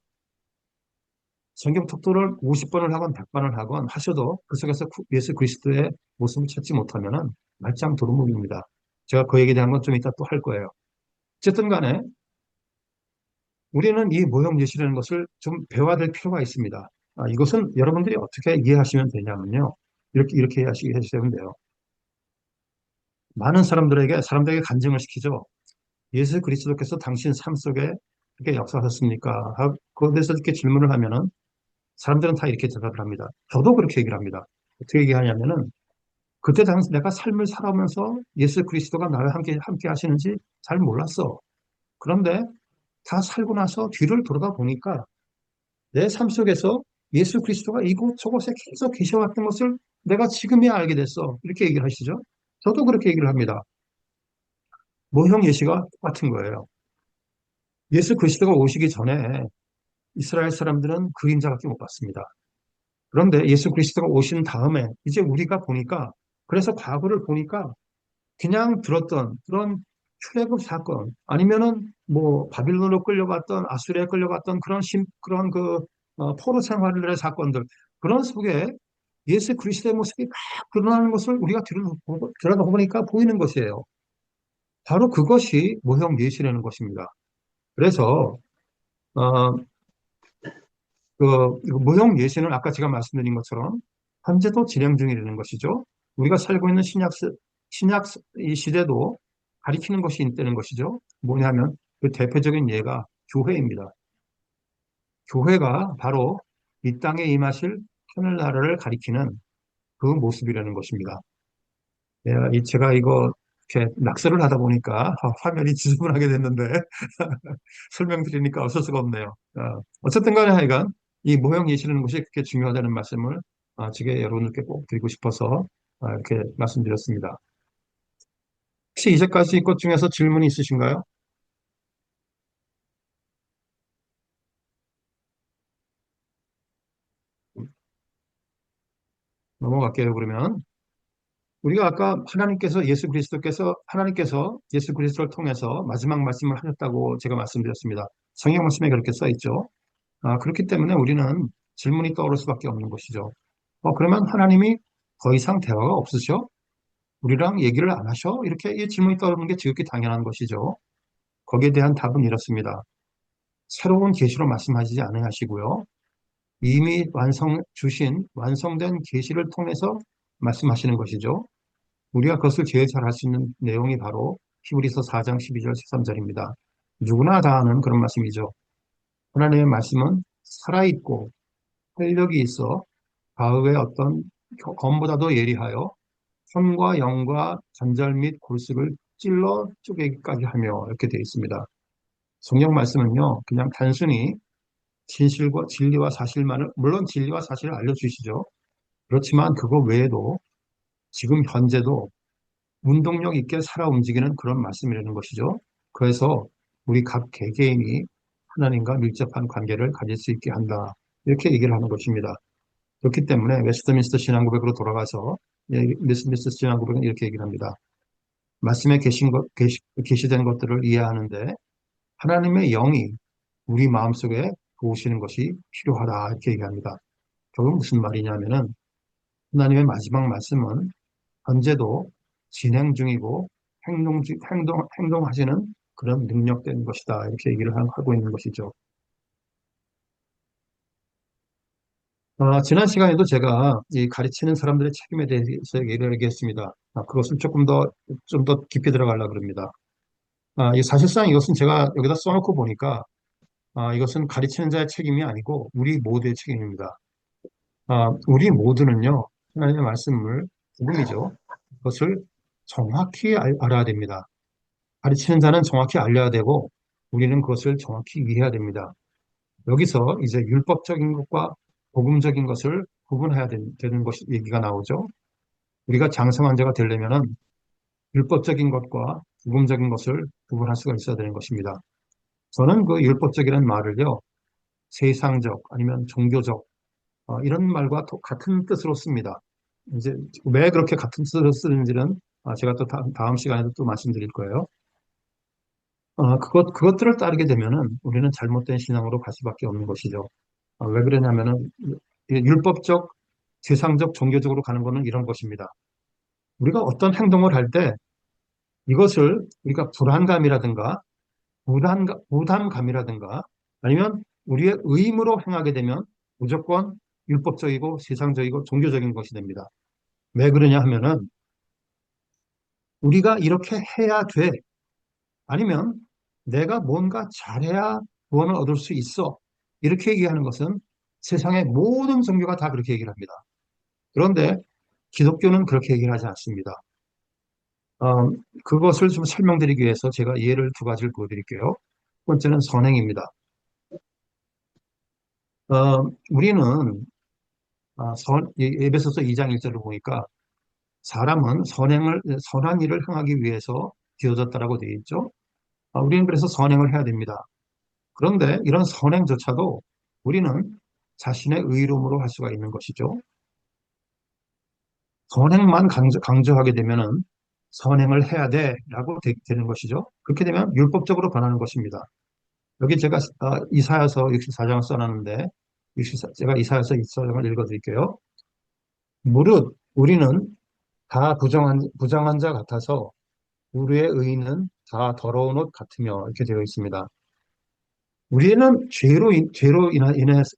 성경 통독을 50번을 하건 100번을 하건 하셔도 그 속에서 예수 그리스도의 모습을 찾지 못하면은 말짱 도루묵입니다. 제가 그 얘기에 대한 건 좀 이따 또 할 거예요. 어쨌든 간에 우리는 이 모형 예시라는 것을 좀 배워야 될 필요가 있습니다. 이것은 여러분들이 어떻게 이해하시면 되냐면요. 이렇게 해주시면 돼요. 많은 사람들에게 간증을 시키죠. 예수 그리스도께서 당신 삶 속에 어떻게 역사하셨습니까? 그에 대해서 이렇게 질문을 하면은 사람들은 다 이렇게 대답을 합니다. 저도 그렇게 얘기를 합니다. 어떻게 얘기하냐면은 그때 당시 내가 삶을 살아오면서 예수 그리스도가 나와 함께 하시는지 잘 몰랐어. 그런데 다 살고 나서 뒤를 돌아다 보니까 내 삶 속에서 예수 그리스도가 이곳 저곳에 계속 계셔왔던 것을 내가 지금이야 알게 됐어. 이렇게 얘기를 하시죠. 저도 그렇게 얘기를 합니다. 모형 예시가 똑같은 거예요. 예수 그리스도가 오시기 전에 이스라엘 사람들은 그림자밖에 못 봤습니다. 그런데 예수 그리스도가 오신 다음에 이제 우리가 보니까 그래서 과거를 보니까 그냥 들었던 그런 출애굽 사건 아니면은 뭐 바빌론으로 끌려갔던 아수리에 끌려갔던 그런 포로 생활의 사건들 그런 속에 예수 그리스도의 모습이 막 드러나는 것을 우리가 들여다보니까 보이는 것이에요. 바로 그것이 모형 예시라는 것입니다. 그래서 어, 모형 예시는 아까 제가 말씀드린 것처럼 현재도 진행 중이라는 것이죠. 우리가 살고 있는 신약 이 시대도 가리키는 것이 있다는 것이죠. 뭐냐면 그 대표적인 예가 교회입니다. 교회가 바로 이 땅에 임하실 하늘나라를 가리키는 그 모습이라는 것입니다. 예, 제가 이거 이렇게 낙서를 하다 보니까 화면이 지저분하게 됐는데 설명드리니까 어쩔 수가 없네요. 어쨌든 간에 하여간 이 모형 예시라는 것이 그렇게 중요하다는 말씀을 제게 여러분들께 꼭 드리고 싶어서 이렇게 말씀드렸습니다. 혹시 이제까지 것 중에서 질문이 있으신가요? 넘어갈게요, 그러면. 우리가 아까 하나님께서 예수 그리스도를 통해서 마지막 말씀을 하셨다고 제가 말씀드렸습니다. 성경 말씀에 그렇게 써 있죠. 그렇기 때문에 우리는 질문이 떠오를 수밖에 없는 것이죠. 그러면 하나님이 더 이상 대화가 없으셔? 우리랑 얘기를 안 하셔? 이렇게 이 질문이 떠오르는 게 지극히 당연한 것이죠. 거기에 대한 답은 이렇습니다. 새로운 계시로 말씀하시지 않으시고요. 이미 완성된 계시를 통해서 말씀하시는 것이죠. 우리가 그것을 제일 잘 할 수 있는 내용이 바로 히브리서 4장 12절 13절입니다. 누구나 다 아는 그런 말씀이죠. 하나님의 말씀은 살아있고 활력이 있어 바울의 어떤 검보다도 예리하여 손과 영과 관절 및 골수를 찔러 쪼개기까지 하며 이렇게 되어 있습니다. 성경 말씀은요, 그냥 단순히 진리와 사실만을, 물론 진리와 사실을 알려주시죠. 그렇지만 그거 외에도 지금 현재도 운동력 있게 살아 움직이는 그런 말씀이라는 것이죠. 그래서 우리 각 개개인이 하나님과 밀접한 관계를 가질 수 있게 한다. 이렇게 얘기를 하는 것입니다. 그렇기 때문에 웨스트민스터 신앙고백으로 돌아가서 웨스트민스터 신앙고백은 이렇게 얘기를 합니다. 말씀에 계시된 것들을 이해하는데 하나님의 영이 우리 마음속에 도우시는 것이 필요하다. 이렇게 얘기합니다. 결국 무슨 말이냐면은 하나님의 마지막 말씀은 현재도 진행 중이고 행동하시는 그런 능력된 것이다. 이렇게 얘기를 하고 있는 것이죠. 지난 시간에도 제가 이 가르치는 사람들의 책임에 대해서 얘기를 하겠습니다. 그것을 좀 더 깊이 들어가려고 합니다. 사실상 이것은 제가 여기다 써놓고 보니까 이것은 가르치는 자의 책임이 아니고 우리 모두의 책임입니다. 우리 모두는요, 하나님의 말씀을, 복음이죠. 그것을 정확히 알아야 됩니다. 가르치는 자는 정확히 알려야 되고, 우리는 그것을 정확히 이해해야 됩니다. 여기서 이제 율법적인 것과 복음적인 것을 구분해야 되는 것이 얘기가 나오죠. 우리가 장성한 자가 되려면은 율법적인 것과 복음적인 것을 구분할 수가 있어야 되는 것입니다. 저는 그 율법적이라는 말을요, 세상적 아니면 종교적 이런 말과 같은 뜻으로 씁니다. 이제 왜 그렇게 같은 뜻으로 쓰는지는 제가 또 다음 시간에도 또 말씀드릴 거예요. 그것들을 따르게 되면은 우리는 잘못된 신앙으로 갈 수밖에 없는 것이죠. 왜 그러냐면은 율법적, 세상적, 종교적으로 가는 것은 이런 것입니다. 우리가 어떤 행동을 할 때 이것을 우리가 불안감이라든가 부담감이라든가 아니면 우리의 의무로 행하게 되면 무조건 율법적이고 세상적이고 종교적인 것이 됩니다. 왜 그러냐 하면은 우리가 이렇게 해야 돼. 아니면 내가 뭔가 잘해야 구원을 얻을 수 있어. 이렇게 얘기하는 것은 세상의 모든 종교가 다 그렇게 얘기를 합니다. 그런데 기독교는 그렇게 얘기를 하지 않습니다. 그것을 좀 설명드리기 위해서 제가 예를 두 가지를 보여드릴게요. 첫 번째는 선행입니다. 우리는 에베소서 2장 1절을 보니까 사람은 선한 일을 행하기 위해서 지어졌다라고 되어 있죠. 우리는 그래서 선행을 해야 됩니다. 그런데 이런 선행조차도 우리는 자신의 의로움으로 할 수가 있는 것이죠. 선행만 강조하게 되면은 선행을 해야 돼라고 되는 것이죠. 그렇게 되면 율법적으로 변하는 것입니다. 여기 제가 이사야서 64장을 써놨는데 제가 이사야서 64장을 읽어드릴게요. 무릇 우리는 다 부정한 자 같아서 우리의 의는 다 더러운 옷 같으며 이렇게 되어 있습니다. 우리는 죄로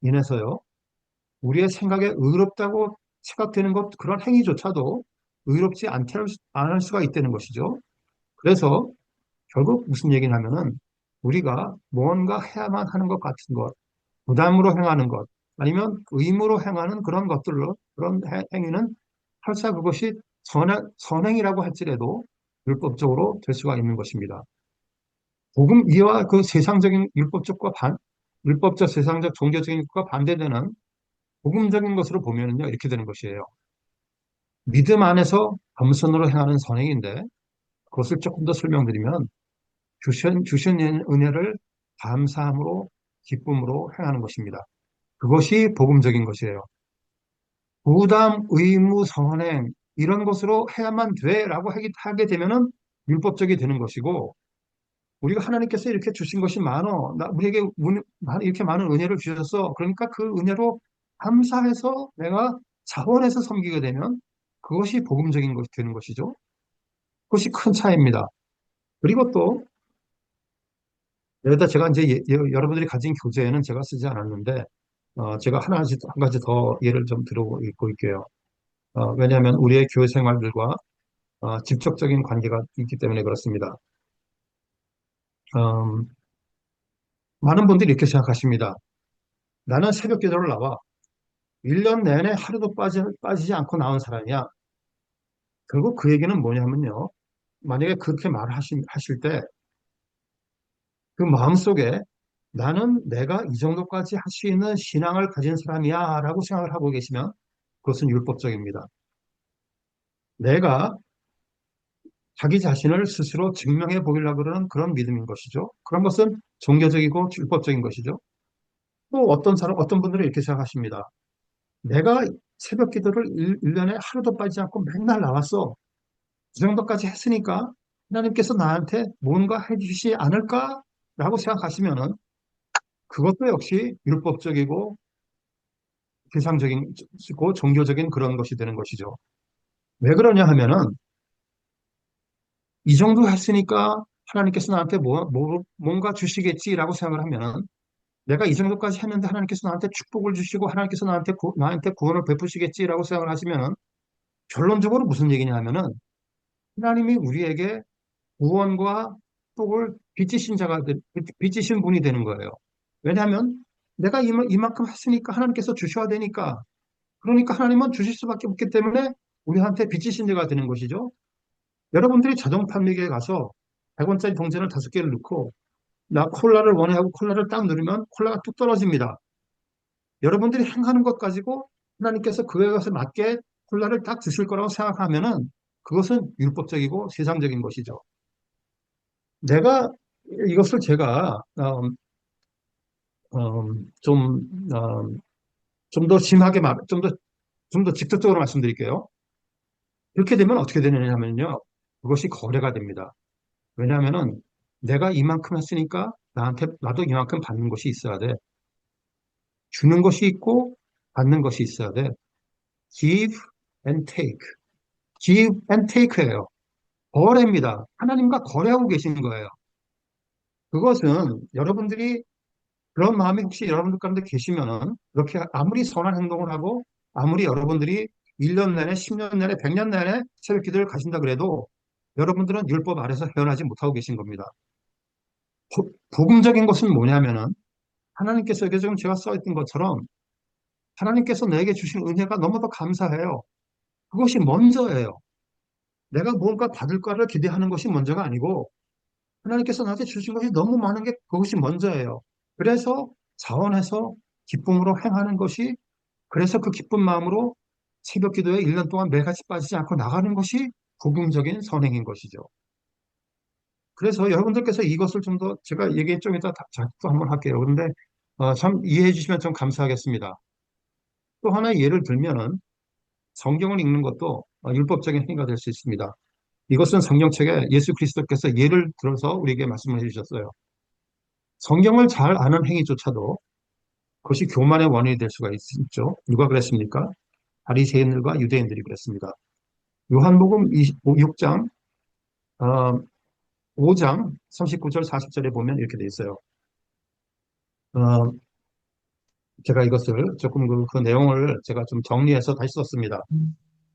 인해서요. 우리의 생각에 의롭다고 생각되는 그런 행위조차도 의롭지 않을 수가 있다는 것이죠. 그래서 결국 무슨 얘기냐면은 우리가 뭔가 해야만 하는 것 같은 것, 부담으로 행하는 것, 아니면 의무로 행하는 그런 것들로, 그런 행위는 설사 그것이 선행이라고 할지라도 율법적으로 될 수가 있는 것입니다. 복음 이와 그 세상적인 율법적 세상적 종교적인 것과 반대되는 복음적인 것으로 보면은요, 이렇게 되는 것이에요. 믿음 안에서 겸손으로 행하는 선행인데, 그것을 조금 더 설명드리면, 주신 은혜를 감사함으로, 기쁨으로 행하는 것입니다. 그것이 복음적인 것이에요. 부담, 의무, 선행, 이런 것으로 해야만 돼라고 하게 되면은 율법적이 되는 것이고, 우리가 하나님께서 이렇게 주신 것이 많어. 우리에게 이렇게 많은 은혜를 주셨어. 그러니까 그 은혜로 감사해서 내가 자원해서 섬기게 되면 그것이 복음적인 것이 되는 것이죠. 그것이 큰 차이입니다. 그리고 또 여기다 제가 이제 여러분들이 가진 교재에는 제가 쓰지 않았는데 제가 한 가지 더 예를 좀 들어 읽고 있게요. 왜냐하면 우리의 교회 생활들과 직접적인 관계가 있기 때문에 그렇습니다. 음, 많은 분들이 이렇게 생각하십니다. 나는 새벽 기도를 나와 1년 내내 하루도 빠지지 않고 나온 사람이야. 결국 그 얘기는 뭐냐면요. 만약에 그렇게 하실 때 그 마음속에 나는 내가 이 정도까지 할 수 있는 신앙을 가진 사람이야 라고 생각을 하고 계시면 그것은 율법적입니다. 내가 자기 자신을 스스로 증명해 보이려고 그러는 그런 믿음인 것이죠. 그런 것은 종교적이고 율법적인 것이죠. 또 어떤 분들은 이렇게 생각하십니다. 내가 새벽 기도를 1년에 하루도 빠지지 않고 맨날 나왔어. 이 정도까지 했으니까 하나님께서 나한테 뭔가 해주시지 않을까라고 생각하시면은 그것도 역시 율법적이고 세상적이고 종교적인 그런 것이 되는 것이죠. 왜 그러냐 하면은 이 정도 했으니까 하나님께서 나한테 뭔가 주시겠지라고 생각을 하면은 내가 이 정도까지 했는데 하나님께서 나한테 축복을 주시고 하나님께서 나한테 구원을 베푸시겠지라고 생각을 하시면은 결론적으로 무슨 얘기냐 하면은 하나님이 우리에게 구원과 복을 빚지신 분이 되는 거예요. 왜냐하면 내가 이만큼 했으니까 하나님께서 주셔야 되니까 그러니까 하나님은 주실 수밖에 없기 때문에 우리한테 빚지신 자가 되는 것이죠. 여러분들이 자동 판매기에 가서 100원짜리 동전을 5개를 넣고 나 콜라를 원해 하고 콜라를 딱 누르면 콜라가 뚝 떨어집니다. 여러분들이 행하는 것 가지고 하나님께서 그에 것에 맞게 콜라를 딱 주실 거라고 생각하면은 그것은 율법적이고 세상적인 것이죠. 내가 이것을 제가 좀, 좀 더 심하게 좀 더 직접적으로 말씀드릴게요. 이렇게 되면 어떻게 되느냐면요. 그것이 거래가 됩니다. 왜냐하면은 내가 이만큼 했으니까 나도 이만큼 받는 것이 있어야 돼. 주는 것이 있고 받는 것이 있어야 돼. Give and take. Give and take예요. 거래입니다. 하나님과 거래하고 계시는 거예요. 그것은 여러분들이 그런 마음이 혹시 여러분들 가운데 계시면은 그렇게 아무리 선한 행동을 하고 아무리 여러분들이 1년 내내 10년 내내 100년 내내 새벽 기도를 가신다 그래도 여러분들은 율법 아래서 헤어나지 못하고 계신 겁니다. 복음적인 것은 뭐냐면은 하나님께서 여기 지금 제가 써있던 것처럼 하나님께서 내게 주신 은혜가 너무도 감사해요. 그것이 먼저예요. 내가 무언가 받을 거를 기대하는 것이 먼저가 아니고 하나님께서 나한테 주신 것이 너무 많은 게 그것이 먼저예요. 그래서 자원해서 기쁨으로 행하는 것이 그래서 그 기쁜 마음으로 새벽 기도에 1년 동안 매같이 빠지지 않고 나가는 것이 복음적인 선행인 것이죠. 그래서 여러분들께서 이것을 좀 더 제가 얘기 좀 이따 자꾸 한번 할게요. 그런데 참 이해해 주시면 좀 감사하겠습니다. 또 하나의 예를 들면은 성경을 읽는 것도 율법적인 행위가 될 수 있습니다. 이것은 성경책에 예수 그리스도께서 예를 들어서 우리에게 말씀을 해주셨어요. 성경을 잘 아는 행위조차도 그것이 교만의 원인이 될 수가 있죠. 누가 그랬습니까? 바리새인들과 유대인들이 그랬습니다. 요한복음 6장 5장 39절 40절에 보면 이렇게 돼 있어요. 어, 제가 이것을 조금 그 내용을 제가 좀 정리해서 다시 썼습니다.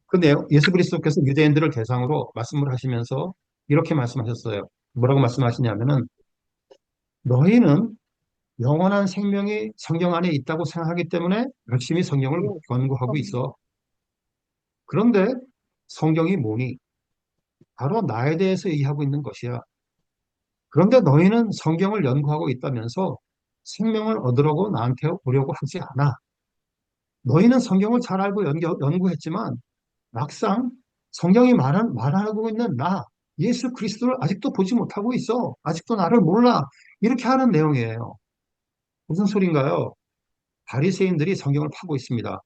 그 내용, 예수 그리스도께서 유대인들을 대상으로 말씀을 하시면서 이렇게 말씀하셨어요. 뭐라고 말씀하시냐면은 너희는 영원한 생명이 성경 안에 있다고 생각하기 때문에 열심히 성경을 연구하고 있어. 그런데 성경이 뭐니? 바로 나에 대해서 얘기하고 있는 것이야. 그런데 너희는 성경을 연구하고 있다면서 생명을 얻으려고 나한테 오려고 하지 않아. 너희는 성경을 잘 알고 연구했지만 막상 성경이 말하고 있는 나, 예수 그리스도를 아직도 보지 못하고 있어. 아직도 나를 몰라. 이렇게 하는 내용이에요. 무슨 소린가요? 바리새인들이 성경을 파고 있습니다.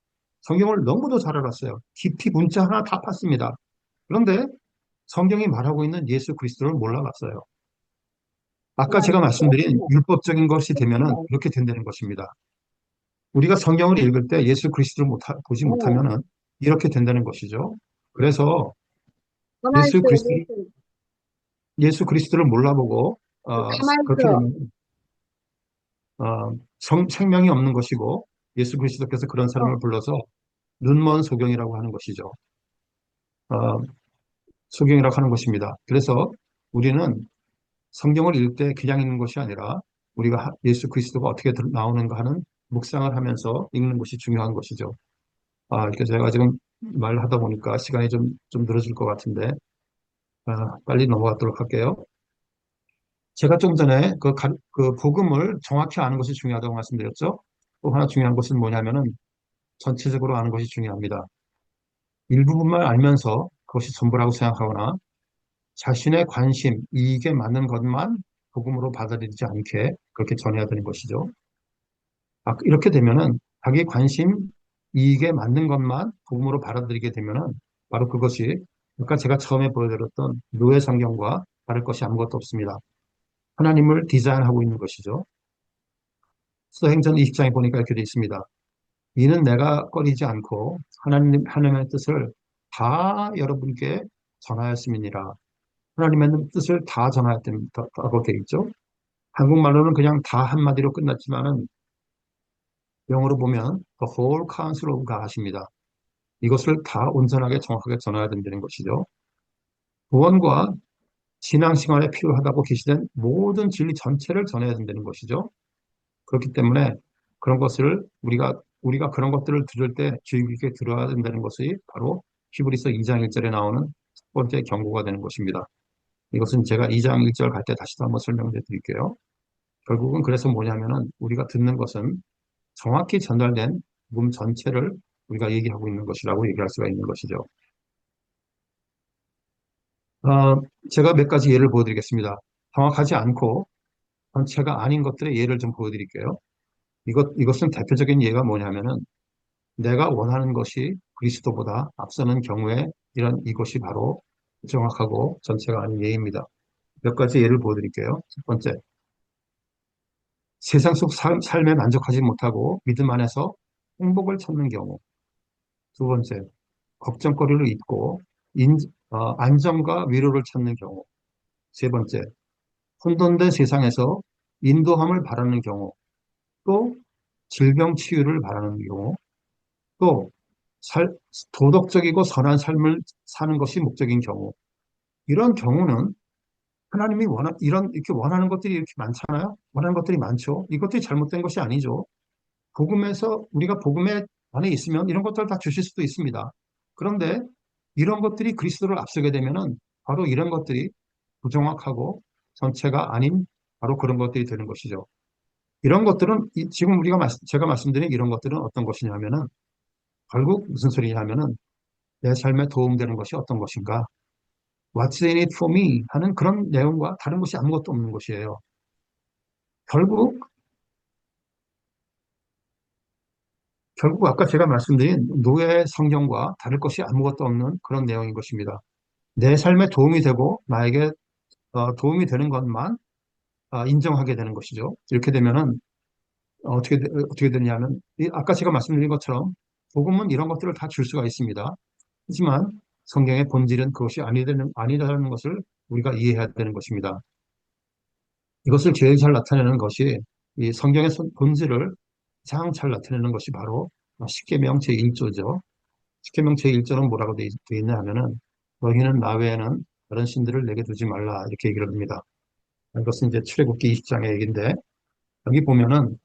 성경을 너무도 잘 알았어요. 깊이 문자 하나 다 팠습니다. 그런데 성경이 말하고 있는 예수 그리스도를 몰라봤어요. 아까 제가 말씀드린 율법적인 것이 되면은 이렇게 된다는 것입니다. 우리가 성경을 읽을 때 예수 그리스도를 보지 못하면은 이렇게 된다는 것이죠. 그래서 가만히 예수 있어, 그리스도 얘기했어. 예수 그리스도를 몰라보고 가만히 그렇게 있어. 되면 생명이 없는 것이고 예수 그리스도께서 그런 사람을 불러서 눈먼 소경이라고 하는 것이죠. 어, 소경이라고 하는 것입니다. 그래서 우리는 성경을 읽을 때 그냥 읽는 것이 아니라 우리가 예수 그리스도가 어떻게 나오는가 하는 묵상을 하면서 읽는 것이 중요한 것이죠. 이렇게 제가 지금 말하다 보니까 시간이 좀 늘어질 것 같은데 빨리 넘어가도록 할게요. 제가 좀 전에 그 복음을 정확히 아는 것이 중요하다고 말씀드렸죠. 또 하나 중요한 것은 뭐냐면은 전체적으로 아는 것이 중요합니다. 일부분만 알면서 그것이 전부라고 생각하거나 자신의 관심, 이익에 맞는 것만 복음으로 받아들이지 않게 그렇게 전해야 되는 것이죠. 이렇게 되면은 자기 관심, 이익에 맞는 것만 복음으로 받아들이게 되면은 바로 그것이 아까 제가 처음에 보여드렸던 노예 성경과 다를 것이 아무것도 없습니다. 하나님을 디자인하고 있는 것이죠. 사도행전 20장에 보니까 이렇게 되어 있습니다. 이는 내가 꺼리지 않고 하나님의 뜻을 다 여러분께 전하였음이니라. 하나님의 뜻을 다 전하였다고 되어 있죠. 한국말로는 그냥 다 한마디로 끝났지만은 영어로 보면 the whole counsel of God입니다. 이것을 다 온전하게 정확하게 전해야 된다는 것이죠. 구원과 신앙생활에 필요하다고 계시된 모든 진리 전체를 전해야 된다는 것이죠. 그렇기 때문에 그런 것을 우리가 그런 것들을 들을 때 주의 깊게 들어야 된다는 것이 바로 히브리서 2장 1절에 나오는 첫 번째 경고가 되는 것입니다. 이것은 제가 2장 1절 갈 때 다시 또 한번 설명해 드릴게요. 결국은 그래서 뭐냐면은 우리가 듣는 것은 정확히 전달된 복음 전체를 우리가 얘기하고 있는 것이라고 얘기할 수가 있는 것이죠. 제가 몇 가지 예를 보여드리겠습니다. 정확하지 않고 전체가 아닌 것들의 예를 좀 보여드릴게요. 이것은 대표적인 예가 뭐냐면은 내가 원하는 것이 그리스도보다 앞서는 경우에 이것이 바로 정확하고 전체가 아닌 예입니다. 몇 가지 예를 보여드릴게요. 첫 번째, 세상 속 삶에 만족하지 못하고 믿음 안에서 행복을 찾는 경우. 두 번째, 걱정거리를 잊고 안정과 위로를 찾는 경우. 세 번째, 혼돈된 세상에서 인도함을 바라는 경우. 또 질병 치유를 바라는 경우. 또 살- 도덕적이고 선한 삶을 사는 것이 목적인 경우. 이런 경우는 하나님이 이렇게 원하는 것들이 이렇게 많잖아요. 원하는 것들이 많죠. 이것들이 잘못된 것이 아니죠. 우리가 복음에 안에 있으면 이런 것들을 다 주실 수도 있습니다. 그런데 이런 것들이 그리스도를 앞서게 되면은 바로 이런 것들이 부정확하고 전체가 아닌 바로 그런 것들이 되는 것이죠. 이런 것들은 지금 제가 말씀드린 이런 것들은 어떤 것이냐면은 결국 무슨 소리냐면은 내 삶에 도움되는 것이 어떤 것인가? What's in it for me? 하는 그런 내용과 다른 것이 아무것도 없는 것이에요. 결국 결국 아까 제가 말씀드린 노예 성경과 다를 것이 아무것도 없는 그런 내용인 것입니다. 내 삶에 도움이 되고 나에게 도움이 되는 것만 인정하게 되는 것이죠. 이렇게 되면은 어떻게 되냐면 아까 제가 말씀드린 것처럼 복음은 이런 것들을 다 줄 수가 있습니다. 하지만 성경의 본질은 그것이 아니라는 것을 우리가 이해해야 되는 것입니다. 이것을 제일 잘 나타내는 것이 이 성경의 본질을 가장 잘 나타내는 것이 바로 십계명 제1조죠. 십계명 제1조는 뭐라고 되어 있냐 하면은 너희는 나 외에는 다른 신들을 내게 두지 말라 이렇게 얘기를 합니다. 이것은 이제 출애굽기 20장의 얘기인데 여기 보면은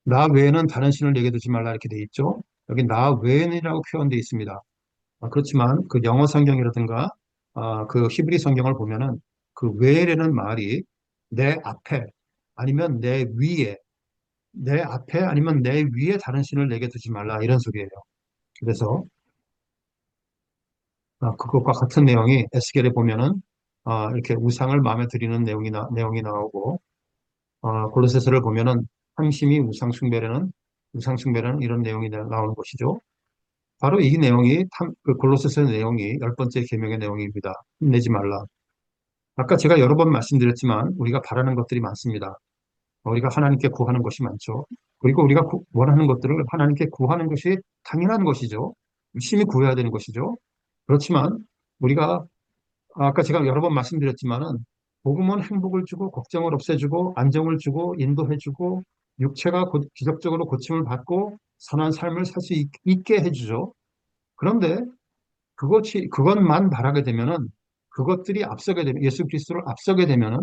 나 외에는 다른 신을 내게 두지 말라 이렇게 돼 있죠. 여기 나 외에는이라고 표현되어 있습니다. 그렇지만 그 영어 성경이라든가 그 히브리 성경을 보면은 그 외에라는 말이 내 앞에 아니면 내 위에 내 앞에 아니면 내 위에 다른 신을 내게 두지 말라 이런 소리예요. 그래서 그것과 같은 내용이 에스겔에 보면은 이렇게 우상을 마음에 드리는 내용이 나오고 골로새서를 보면은 항심이 우상 숭배라는 이런 내용이 나오는 것이죠. 바로 이 내용이 그 골로새서 내용이 열 번째 계명의 내용입니다. 힘내지 말라. 아까 제가 여러 번 말씀드렸지만 우리가 바라는 것들이 많습니다. 우리가 하나님께 구하는 것이 많죠. 그리고 우리가 원하는 것들을 하나님께 구하는 것이 당연한 것이죠. 열심히 구해야 되는 것이죠. 그렇지만 우리가 아까 제가 여러 번 말씀드렸지만은 복음은 행복을 주고 걱정을 없애주고 안정을 주고 인도해주고 육체가 기적적으로 고침을 받고 선한 삶을 살 수 있게 해주죠. 그런데 그것만 바라게 되면은 그것들이 앞서게 되면 예수 그리스도를 앞서게 되면은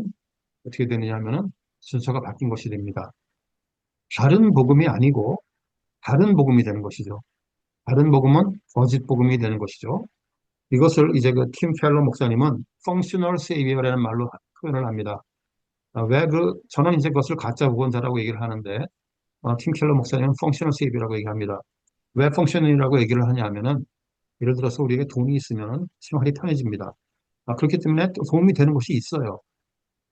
어떻게 되느냐 하면은 순서가 바뀐 것이 됩니다. 다른 복음이 아니고 다른 복음이 되는 것이죠. 다른 복음은 거짓 복음이 되는 것이죠. 이것을 이제 그 팀 켈러 목사님은 functional savior라는 말로 표현을 합니다. 저는 이제 그것을 가짜 구원자라고 얘기를 하는데, 팀 켈러 목사님은 functional savior라고 얘기합니다. 왜 function이라고 얘기를 하냐 하면은, 예를 들어서 우리에게 돈이 있으면 생활이 편해집니다. 그렇기 때문에 또 도움이 되는 것이 있어요.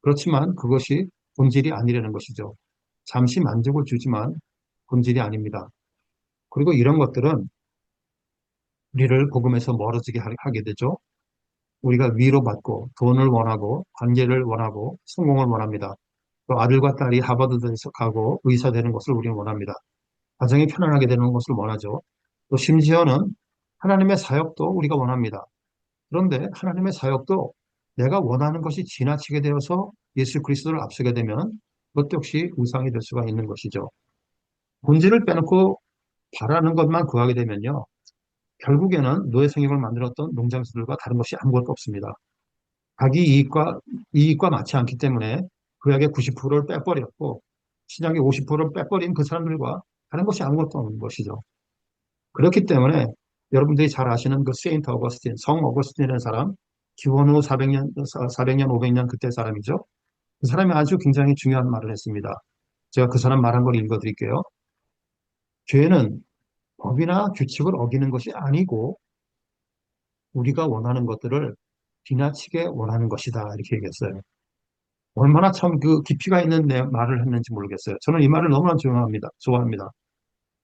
그렇지만 그것이 본질이 아니라는 것이죠. 잠시 만족을 주지만 본질이 아닙니다. 그리고 이런 것들은 우리를 복음에서 멀어지게 하게 되죠. 우리가 위로받고 돈을 원하고 관계를 원하고 성공을 원합니다. 또 아들과 딸이 하버드에서 가고 의사 되는 것을 우리는 원합니다. 가정이 편안하게 되는 것을 원하죠. 또 심지어는 하나님의 사역도 우리가 원합니다. 그런데 하나님의 사역도 내가 원하는 것이 지나치게 되어서 예수 그리스도를 앞서게 되면 그것 역시 우상이 될 수가 있는 것이죠. 본질을 빼놓고 바라는 것만 구하게 되면요. 결국에는 노예 성경을 만들었던 농장수들과 다른 것이 아무것도 없습니다. 자기 이익과 맞지 않기 때문에 구약의 90%를 빼버렸고 신약의 50%를 빼버린 그 사람들과 다른 것이 아무것도 없는 것이죠. 그렇기 때문에 여러분들이 잘 아시는 그 세인트 어거스틴, 성 어거스틴이라는 사람, 기원 후 400년, 400년, 500년 그때 사람이죠. 그 사람이 아주 굉장히 중요한 말을 했습니다. 제가 그 사람 말한 걸 읽어드릴게요. 죄는 법이나 규칙을 어기는 것이 아니고 우리가 원하는 것들을 지나치게 원하는 것이다. 이렇게 얘기했어요. 얼마나 참 그 깊이가 있는 말을 했는지 모르겠어요. 저는 이 말을 너무나 좋아합니다.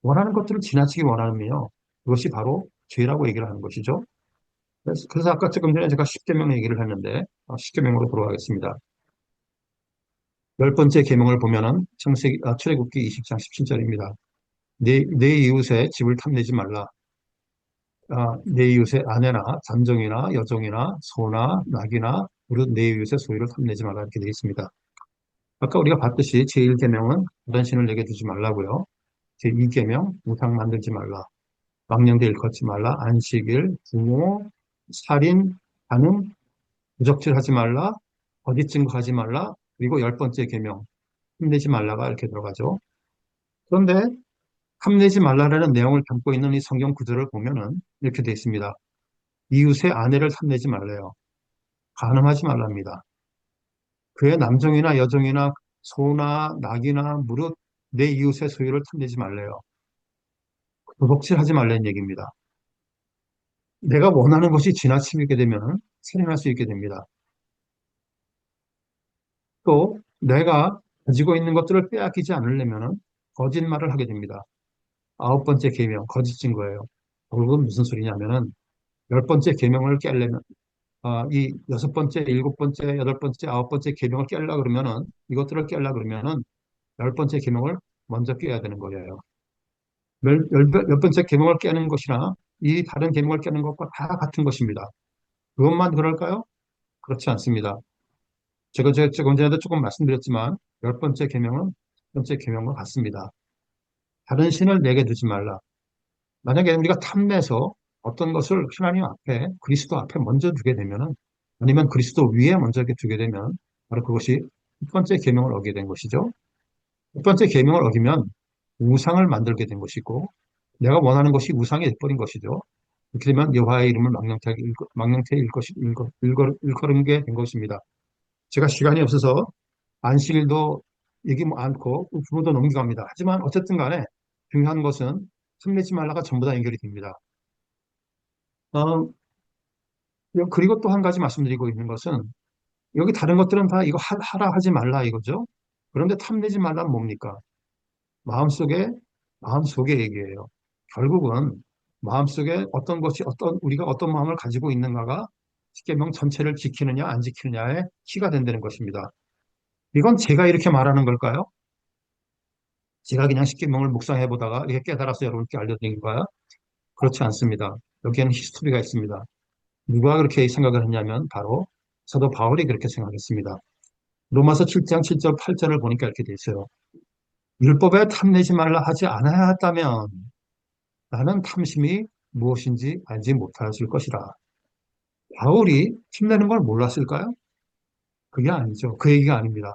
원하는 것들을 지나치게 원하면요. 그것이 바로 죄라고 얘기를 하는 것이죠. 그래서 아까 조금 전에 제가 십계명 얘기를 했는데, 십계명으로 돌아가겠습니다. 열 번째 계명을 보면은 출애굽기 20장 17절입니다. 내 이웃의 집을 탐내지 말라. 내 이웃의 아내나 잔종이나 여종이나 소나 낙이나 무릇 내 이웃의 소유를 탐내지 말라 이렇게 되어 있습니다. 아까 우리가 봤듯이 제1계명은 다른 신을 내게 두지 말라고요. 제2계명 우상 만들지 말라. 망령되 일컫지 말라. 안식일, 부모, 살인, 간음, 부적질하지 말라. 거짓 증거하지 말라. 그리고 열 번째 계명 탐내지 말라가 이렇게 들어가죠. 그런데 탐내지 말라라는 내용을 담고 있는 이 성경 구절을 보면은 이렇게 되어 있습니다. 이웃의 아내를 탐내지 말래요. 간음하지 말랍니다. 그의 남종이나 여종이나 소나 낙이나 무릇 내 이웃의 소유를 탐내지 말래요. 도둑질하지 말라는 얘기입니다. 내가 원하는 것이 지나치게 되면 살인할 수 있게 됩니다. 또 내가 가지고 있는 것들을 빼앗기지 않으려면 거짓말을 하게 됩니다. 아홉 번째 계명, 거짓 증거예요. 결국은 무슨 소리냐면은 열 번째 계명을 깨려면 이 여섯 번째, 일곱 번째, 여덟 번째, 아홉 번째 계명을 깨려 그러면은 이것들을 깨려 그러면은 열 번째 계명을 먼저 깨야 되는 거예요. 열 번째 계명을 깨는 것이나 이 다른 계명을 깨는 것과 다 같은 것입니다. 그것만 그럴까요? 그렇지 않습니다. 제가 조금 전에도 조금 말씀드렸지만 열 번째 계명은 첫 번째 계명과 같습니다. 다른 신을 내게 두지 말라. 만약에 우리가 탐내서 어떤 것을 하나님 앞에 그리스도 앞에 먼저 두게 되면은 아니면 그리스도 위에 먼저 두게 되면 바로 그것이 첫 번째 계명을 어기게 된 것이죠. 첫 번째 계명을 어기면 우상을 만들게 된 것이고 내가 원하는 것이 우상이 돼버린 것이죠. 이렇게 되면 여호와의 이름을 망령되이 일컬음게 된 것입니다. 제가 시간이 없어서 안식일도 얘기 않고 부분도 넘겨갑니다. 하지만 어쨌든 간에 중요한 것은 탐내지 말라가 전부 다 연결이 됩니다. 어, 그리고 또 한 가지 말씀드리고 있는 것은 여기 다른 것들은 다 이거 하라 하지 말라 이거죠. 그런데 탐내지 말라는 뭡니까? 마음속에 마음속의 얘기예요. 결국은 마음속에 어떤 것이 우리가 어떤 마음을 가지고 있는가가 십계명 전체를 지키느냐 안 지키느냐의 키가 된다는 것입니다. 이건 제가 이렇게 말하는 걸까요? 제가 그냥 십계명을 묵상해 보다가 이렇게 깨달아서 여러분께 알려드린 거야? 그렇지 않습니다. 여기에는 히스토리가 있습니다. 누가 그렇게 생각을 했냐면 바로 사도 바울이 그렇게 생각했습니다. 로마서 7장 7절 8절을 보니까 이렇게 돼 있어요. 율법에 탐내지 말라 하지 않아야 했다면 나는 탐심이 무엇인지 알지 못하였을 것이라. 바울이 탐내는 걸 몰랐을까요? 그게 아니죠. 그 얘기가 아닙니다.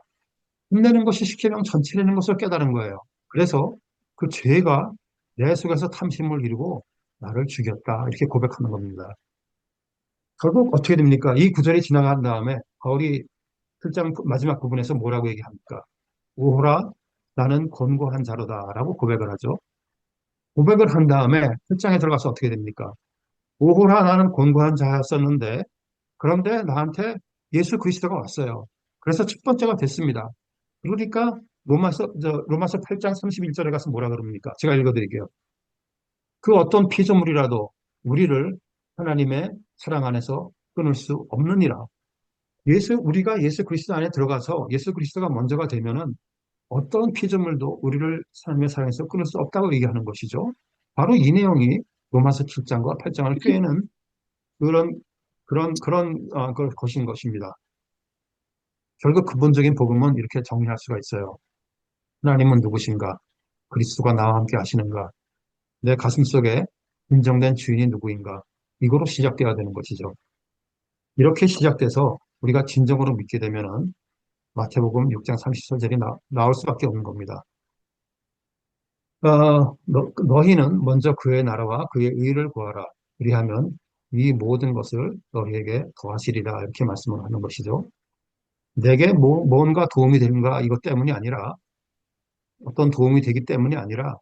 탐내는 것이 십계명 전체라는 것을 깨달은 거예요. 그래서 그 죄가 내 속에서 탐심을 이루고 나를 죽였다. 이렇게 고백하는 겁니다. 결국 어떻게 됩니까? 이 구절이 지나간 다음에 바울이 7장 마지막 부분에서 뭐라고 얘기합니까? 오호라 나는 권고한 자로다라고 고백을 하죠. 고백을 한 다음에 7장에 들어가서 어떻게 됩니까? 오호라 나는 권고한 자였었는데 그런데 나한테 예수 그리스도가 왔어요. 그래서 첫 번째가 됐습니다. 그러니까 로마서 8장 31절에 가서 뭐라 그럽니까? 제가 읽어드릴게요. 그 어떤 피조물이라도 우리를 하나님의 사랑 안에서 끊을 수 없느니라. 우리가 예수 그리스도 안에 들어가서 예수 그리스도가 먼저가 되면은 어떤 피조물도 우리를 하나님의 사랑에서 끊을 수 없다고 얘기하는 것이죠. 바로 이 내용이 로마서 7장과 8장을 꿰는 그런 것인 것입니다. 결국 근본적인 복음은 이렇게 정리할 수가 있어요. 하나님은 누구신가? 그리스도가 나와 함께 하시는가? 내 가슴 속에 인정된 주인이 누구인가? 이거로 시작되어야 되는 것이죠. 이렇게 시작돼서 우리가 진정으로 믿게 되면은 마태복음 6장 30절이 나올 수밖에 없는 겁니다. 너희는 먼저 그의 나라와 그의 의를 구하라. 그리하면 이 모든 것을 너희에게 더하시리라. 이렇게 말씀을 하는 것이죠. 내게 뭔가 도움이 되는가 이것 때문이 아니라 어떤 도움이 되기 때문이 아니라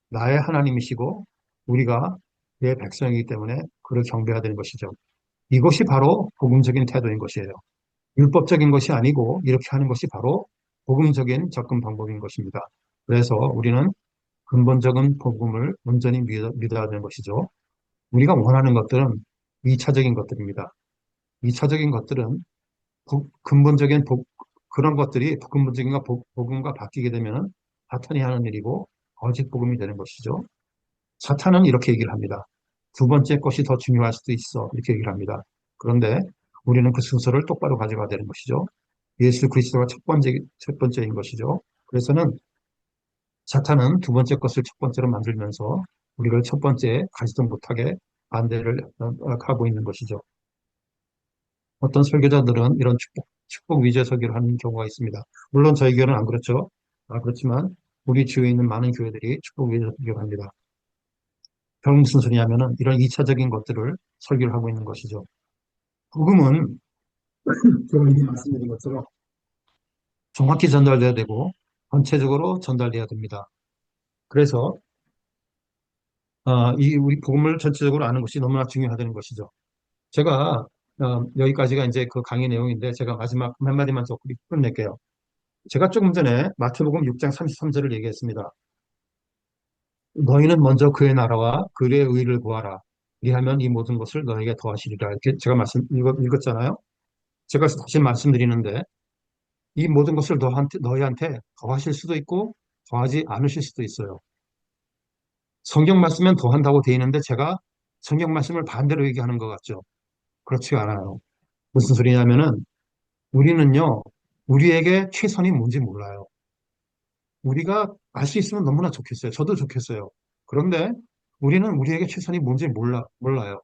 나의 하나님이시고 우리가 그의 백성이기 때문에 그를 경배해야 되는 것이죠. 이것이 바로 복음적인 태도인 것이에요. 율법적인 것이 아니고 이렇게 하는 것이 바로 복음적인 접근 방법인 것입니다. 그래서 우리는 근본적인 복음을 온전히 믿어야 되는 것이죠. 우리가 원하는 것들은 2차적인 것들입니다. 2차적인 것들은 근본적인 그런 것들이 근본적인 복음과 바뀌게 되면 사탄이 하는 일이고 거짓 복음이 되는 것이죠. 사탄은 이렇게 얘기를 합니다. 두 번째 것이 더 중요할 수도 있어. 이렇게 얘기를 합니다. 그런데 우리는 그 순서를 똑바로 가져가야 되는 것이죠. 예수 그리스도가 첫 번째인 것이죠. 그래서는 사탄은 두 번째 것을 첫 번째로 만들면서 우리를 첫 번째에 가지도 못하게 반대를 하고 있는 것이죠. 어떤 설교자들은 이런 축복 위주의 설교를 하는 경우가 있습니다. 물론 저희 교회는 안 그렇죠. 그렇지만 우리 주위에 있는 많은 교회들이 축복 위주의 설교를 합니다. 결국 무슨 소리냐면은 이런 2차적인 것들을 설교를 하고 있는 것이죠. 복음은 제가 이미 말씀드린 것처럼 정확히 전달돼야 되고 전체적으로 전달돼야 됩니다. 그래서 이 우리 복음을 전체적으로 아는 것이 너무나 중요하다는 것이죠. 제가 여기까지가 이제 그 강의 내용인데 제가 마지막 한 마디만 더 끝낼게요. 제가 조금 전에 마태복음 6장 33절을 얘기했습니다. 너희는 먼저 그의 나라와 그의 의를 구하라. 이하면 이 모든 것을 너에게 더하시리라. 이렇게 제가 읽었잖아요. 제가 다시 말씀드리는데 이 모든 것을 너희한테 더하실 수도 있고 더하지 않으실 수도 있어요. 성경 말씀은 더한다고 되어 있는데 제가 성경 말씀을 반대로 얘기하는 것 같죠. 그렇지 않아요. 무슨 소리냐면은 우리는요, 우리에게 최선이 뭔지 몰라요. 우리가 알 수 있으면 너무나 좋겠어요. 저도 좋겠어요. 그런데 우리는 우리에게 최선이 뭔지 몰라요.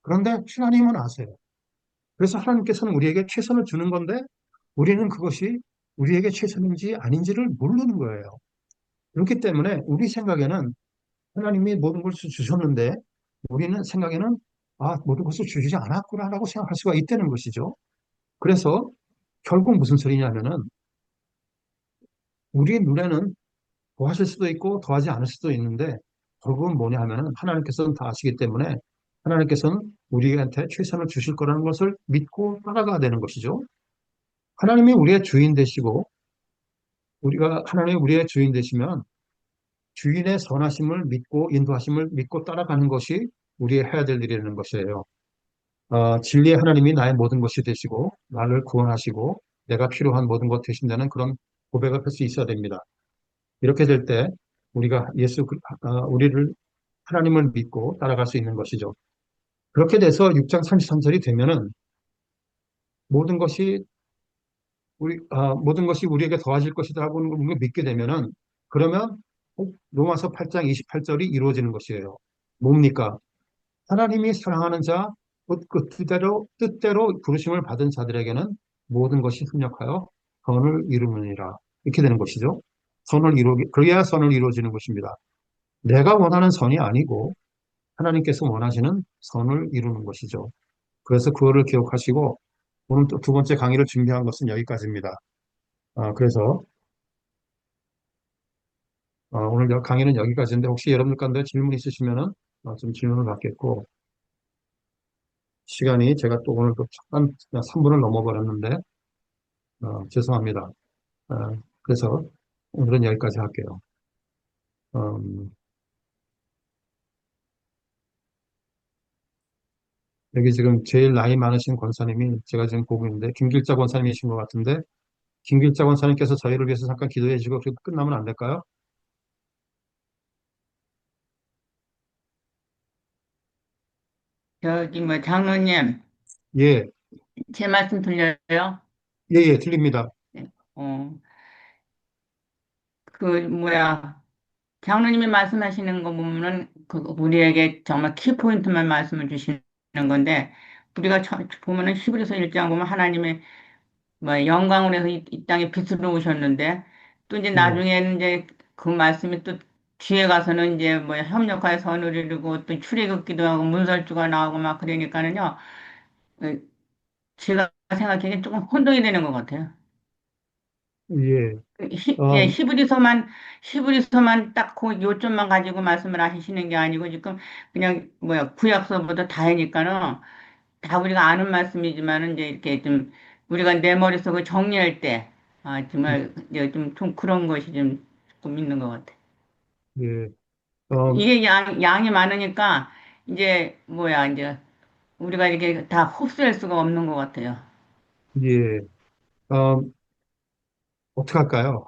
그런데 하나님은 아세요. 그래서 하나님께서는 우리에게 최선을 주는 건데 우리는 그것이 우리에게 최선인지 아닌지를 모르는 거예요. 그렇기 때문에 우리 생각에는 하나님이 모든 것을 주셨는데 우리는 생각에는 모든 것을 주시지 않았구나라고 생각할 수가 있다는 것이죠. 그래서 결국 무슨 소리냐면은 우리 눈에는 더하실 수도 있고 더하지 않을 수도 있는데 결국은 뭐냐 하면은 하나님께서는 다 아시기 때문에 하나님께서는 우리한테 최선을 주실 거라는 것을 믿고 따라가야 되는 것이죠. 하나님이 우리의 주인 되시고 하나님이 우리의 주인 되시면 주인의 선하심을 믿고 인도하심을 믿고 따라가는 것이 우리의 해야 될 일이라는 것이에요. 진리의 하나님이 나의 모든 것이 되시고 나를 구원하시고 내가 필요한 모든 것 되신다는 그런 고백을 할 수 있어야 됩니다. 이렇게 될 때 우리가 우리를 하나님을 믿고 따라갈 수 있는 것이죠. 그렇게 돼서 6장 33절이 되면은 모든 것이 모든 것이 우리에게 더하실 것이다 하고 믿게 되면은 그러면 꼭 로마서 8장 28절이 이루어지는 것이에요. 뭡니까? 하나님이 사랑하는 자, 그 뜻대로 부르심을 받은 자들에게는 모든 것이 협력하여 선을 이루느니라. 이렇게 되는 것이죠. 그래야 선을 이루어지는 것입니다. 내가 원하는 선이 아니고 하나님께서 원하시는 선을 이루는 것이죠. 그래서 그거를 기억하시고 오늘 또 두 번째 강의를 준비한 것은 여기까지입니다. 그래서 오늘 강의는 여기까지인데 혹시 여러분들 가운데 질문 있으시면은 좀 질문을 받겠고 시간이 제가 또 오늘 또 잠깐 3분을 넘어버렸는데 죄송합니다. 어, 그래서 오늘은 여기까지 할게요. 음, 여기 지금 제일 나이 많으신 권사님이 제가 지금 보고 있는데 김길자 권사님이신 것 같은데 김길자 권사님께서 저희를 위해서 잠깐 기도해 주시고 끝나면 안 될까요? 저기 뭐 장로님, 예, 제 말씀 들려요? 예, 예, 들립니다. 네. 그 뭐야, 장로님이 말씀하시는 거 보면은 그 우리에게 정말 키포인트만 말씀을 주시는 건데 우리가 보면은 히브리서 1장 보면 하나님의 뭐 영광을 해서 이 땅에 빛으로 오셨는데 또 이제 예, 나중에는 이제 그 말씀이 또 뒤에 가서는 이제 뭐 협력하여 선을 이루고 또 출애굽기도 하고 문설주가 나오고 막 그러니까는요. 어, 제가 생각하기엔 조금 혼동이 되는 것 같아요. 예, 예, 어, 히브리서만 딱 그 요점만 가지고 말씀을 하시는 게 아니고 지금 그냥 뭐야 구약서보다 다니까는 다 우리가 아는 말씀이지만은 이제 이렇게 좀 우리가 내 머릿속을 정리할 때 정말 이제 좀 그런 것이 좀 있는 것 같아. 예, 어, 이게 양이 많으니까 이제 뭐야 이제 우리가 이렇게 다 흡수할 수가 없는 것 같아요. 예, 어, 어떡할까요?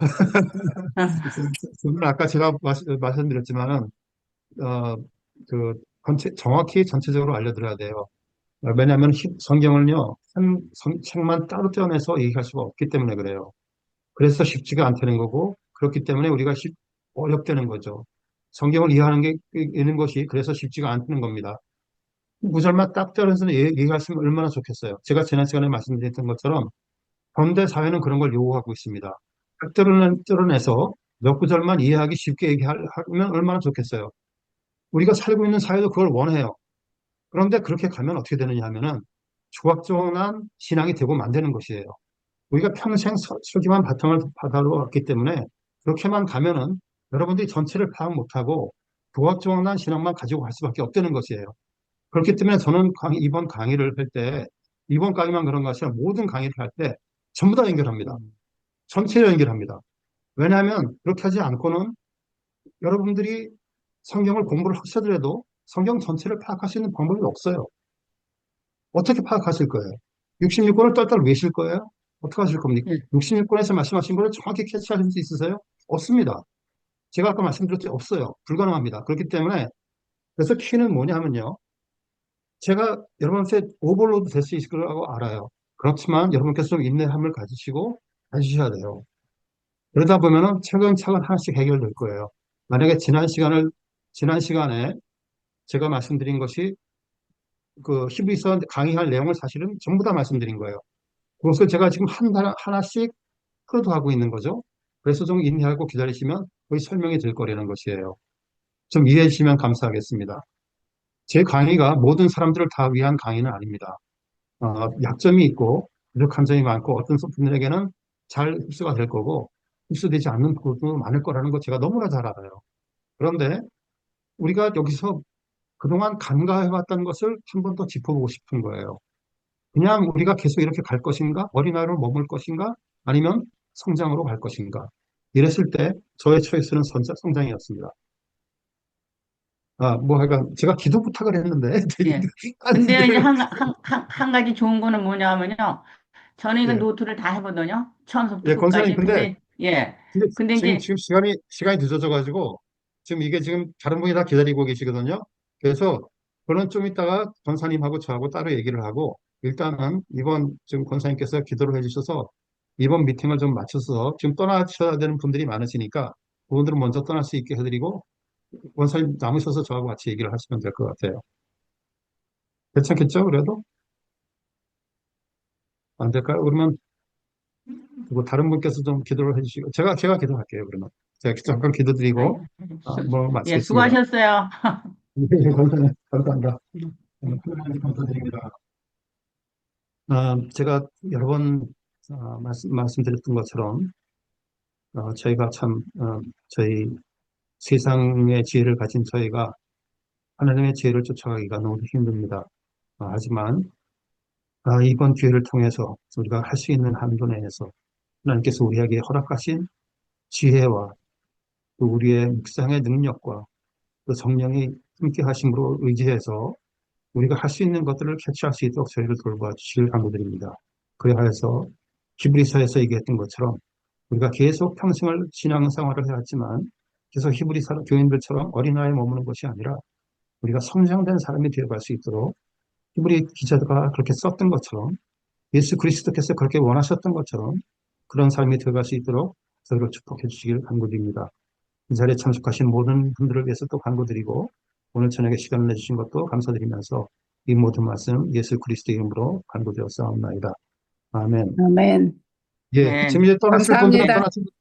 그건 아까 제가 말씀드렸지만은, 어, 정확히 전체적으로 알려드려야 돼요. 왜냐하면 성경을요, 한 책만 따로 떼어내서 얘기할 수가 없기 때문에 그래요. 그래서 쉽지가 않다는 거고, 그렇기 때문에 우리가 어렵다는 거죠. 성경을 이해하는 게 있는 것이 그래서 쉽지가 않다는 겁니다. 구절만 딱 떼어내서 얘기하시면 얼마나 좋겠어요. 제가 지난 시간에 말씀드렸던 것처럼 현대 사회는 그런 걸 요구하고 있습니다. 딱 떼어내서 몇 구절만 이해하기 쉽게 얘기하면 얼마나 좋겠어요. 우리가 살고 있는 사회도 그걸 원해요. 그런데 그렇게 가면 어떻게 되느냐 하면은 조각조각난 신앙이 되고 만드는 것이에요. 우리가 평생 설교만 바탕을 받아로 왔기 때문에 그렇게만 가면은 여러분들이 전체를 파악 못하고 조각조각난 신앙만 가지고 갈 수밖에 없다는 것이에요. 그렇기 때문에 저는 이번 강의를 할 때, 이번 강의만 그런 것이 아니라 모든 강의를 할 때 전부 다 연결합니다. 전체를 연결합니다. 왜냐하면 그렇게 하지 않고는 여러분들이 성경을 공부를 하셔더라도 성경 전체를 파악할 수 있는 방법이 없어요. 어떻게 파악하실 거예요? 66권을 떨떨 외실 거예요? 어떻게 하실 겁니까? 예. 66권에서 말씀하신 것을 정확히 캐치하실 수 있으세요? 없습니다. 제가 아까 말씀드렸지 없어요. 불가능합니다. 그렇기 때문에 그래서 키는 뭐냐 하면요. 제가 여러분한테 오버로드 될 수 있을 거라고 알아요. 그렇지만 여러분께서 좀 인내함을 가지시고 가주셔야 돼요. 그러다 보면은 차근차근 하나씩 해결될 거예요. 만약에 지난 시간에 제가 말씀드린 것이 그 히브리서 강의할 내용을 사실은 전부 다 말씀드린 거예요. 그것을 제가 지금 하나씩 풀어도 하고 있는 거죠. 그래서 좀 인내하고 기다리시면 설명이 될 거라는 것이에요. 좀 이해해 주시면 감사하겠습니다. 제 강의가 모든 사람들을 다 위한 강의는 아닙니다. 약점이 있고 부족한 점이 많고 어떤 분들에게는 잘 흡수가 될 거고 흡수되지 않는 부분도 많을 거라는 거 제가 너무나 잘 알아요. 그런데 우리가 여기서 그동안 간과해왔던 것을 한 번 더 짚어보고 싶은 거예요. 그냥 우리가 계속 이렇게 갈 것인가? 어린아이로 머물 것인가? 아니면 성장으로 갈 것인가? 이랬을 때 저의 초이스는 성장이었습니다. 하여간 제가 기도 부탁을 했는데 예. 아니, 근데 이제 한 가지 좋은 거는 뭐냐면요. 저는 이거 예, 노트를 다 해보거든요. 처음부터 예, 권사님, 끝까지. 근데 근데, 예. 근데 근데 지금, 이제, 지금 시간이 늦어져가지고, 지금 이게 지금 다른 분이 다 기다리고 계시거든요. 그래서, 그는 좀 이따가 권사님하고 저하고 따로 얘기를 하고, 일단은 이번 지금 권사님께서 기도를 해주셔서, 이번 미팅을 좀 마쳐서, 지금 떠나셔야 되는 분들이 많으시니까, 그분들은 먼저 떠날 수 있게 해드리고, 권사님 남으셔서 저하고 같이 얘기를 하시면 될 것 같아요. 괜찮겠죠? 그래도? 안 될까요? 그러면, 그리고 다른 분께서 좀 기도를 해주시고, 제가 기도할게요, 그러면. 제가 잠깐 아이, 기도드리고, 예, 마치겠습니다. 수고하셨어요. 네, 감사합니다. 하나님 감사드립니다. 제가 여러 번 말씀드렸던 것처럼 저희가 참 저희 세상의 지혜를 가진 저희가 하나님의 지혜를 쫓아가기가 너무 힘듭니다. 하지만 이번 기회를 통해서 우리가 할 수 있는 한도 내에서 하나님께서 우리에게 허락하신 지혜와 또 우리의 묵상의 능력과 또 성령이 함께 하심으로 의지해서 우리가 할 수 있는 것들을 캐치할 수 있도록 저희를 돌봐주시길 간구드립니다. 그리하여서 히브리서에서 얘기했던 것처럼 우리가 계속 평생을 신앙생활을 해왔지만 계속 히브리서 교인들처럼 어린아이에 머무는 것이 아니라 우리가 성장된 사람이 되어갈 수 있도록 히브리 기자가 그렇게 썼던 것처럼 예수 그리스도께서 그렇게 원하셨던 것처럼 그런 삶이 되어갈 수 있도록 저희를 축복해 주시길 간구드립니다. 이 자리에 참석하신 모든 분들을 위해서 또 간구드리고 오늘 저녁에 시간을 내주신 것도 감사드리면서 이 모든 말씀 예수 그리스도 이름으로 간구되어 싸움나이다. 아멘. 아멘. 예, 지금 네. 이제 떠나실 분들은 감사합니다.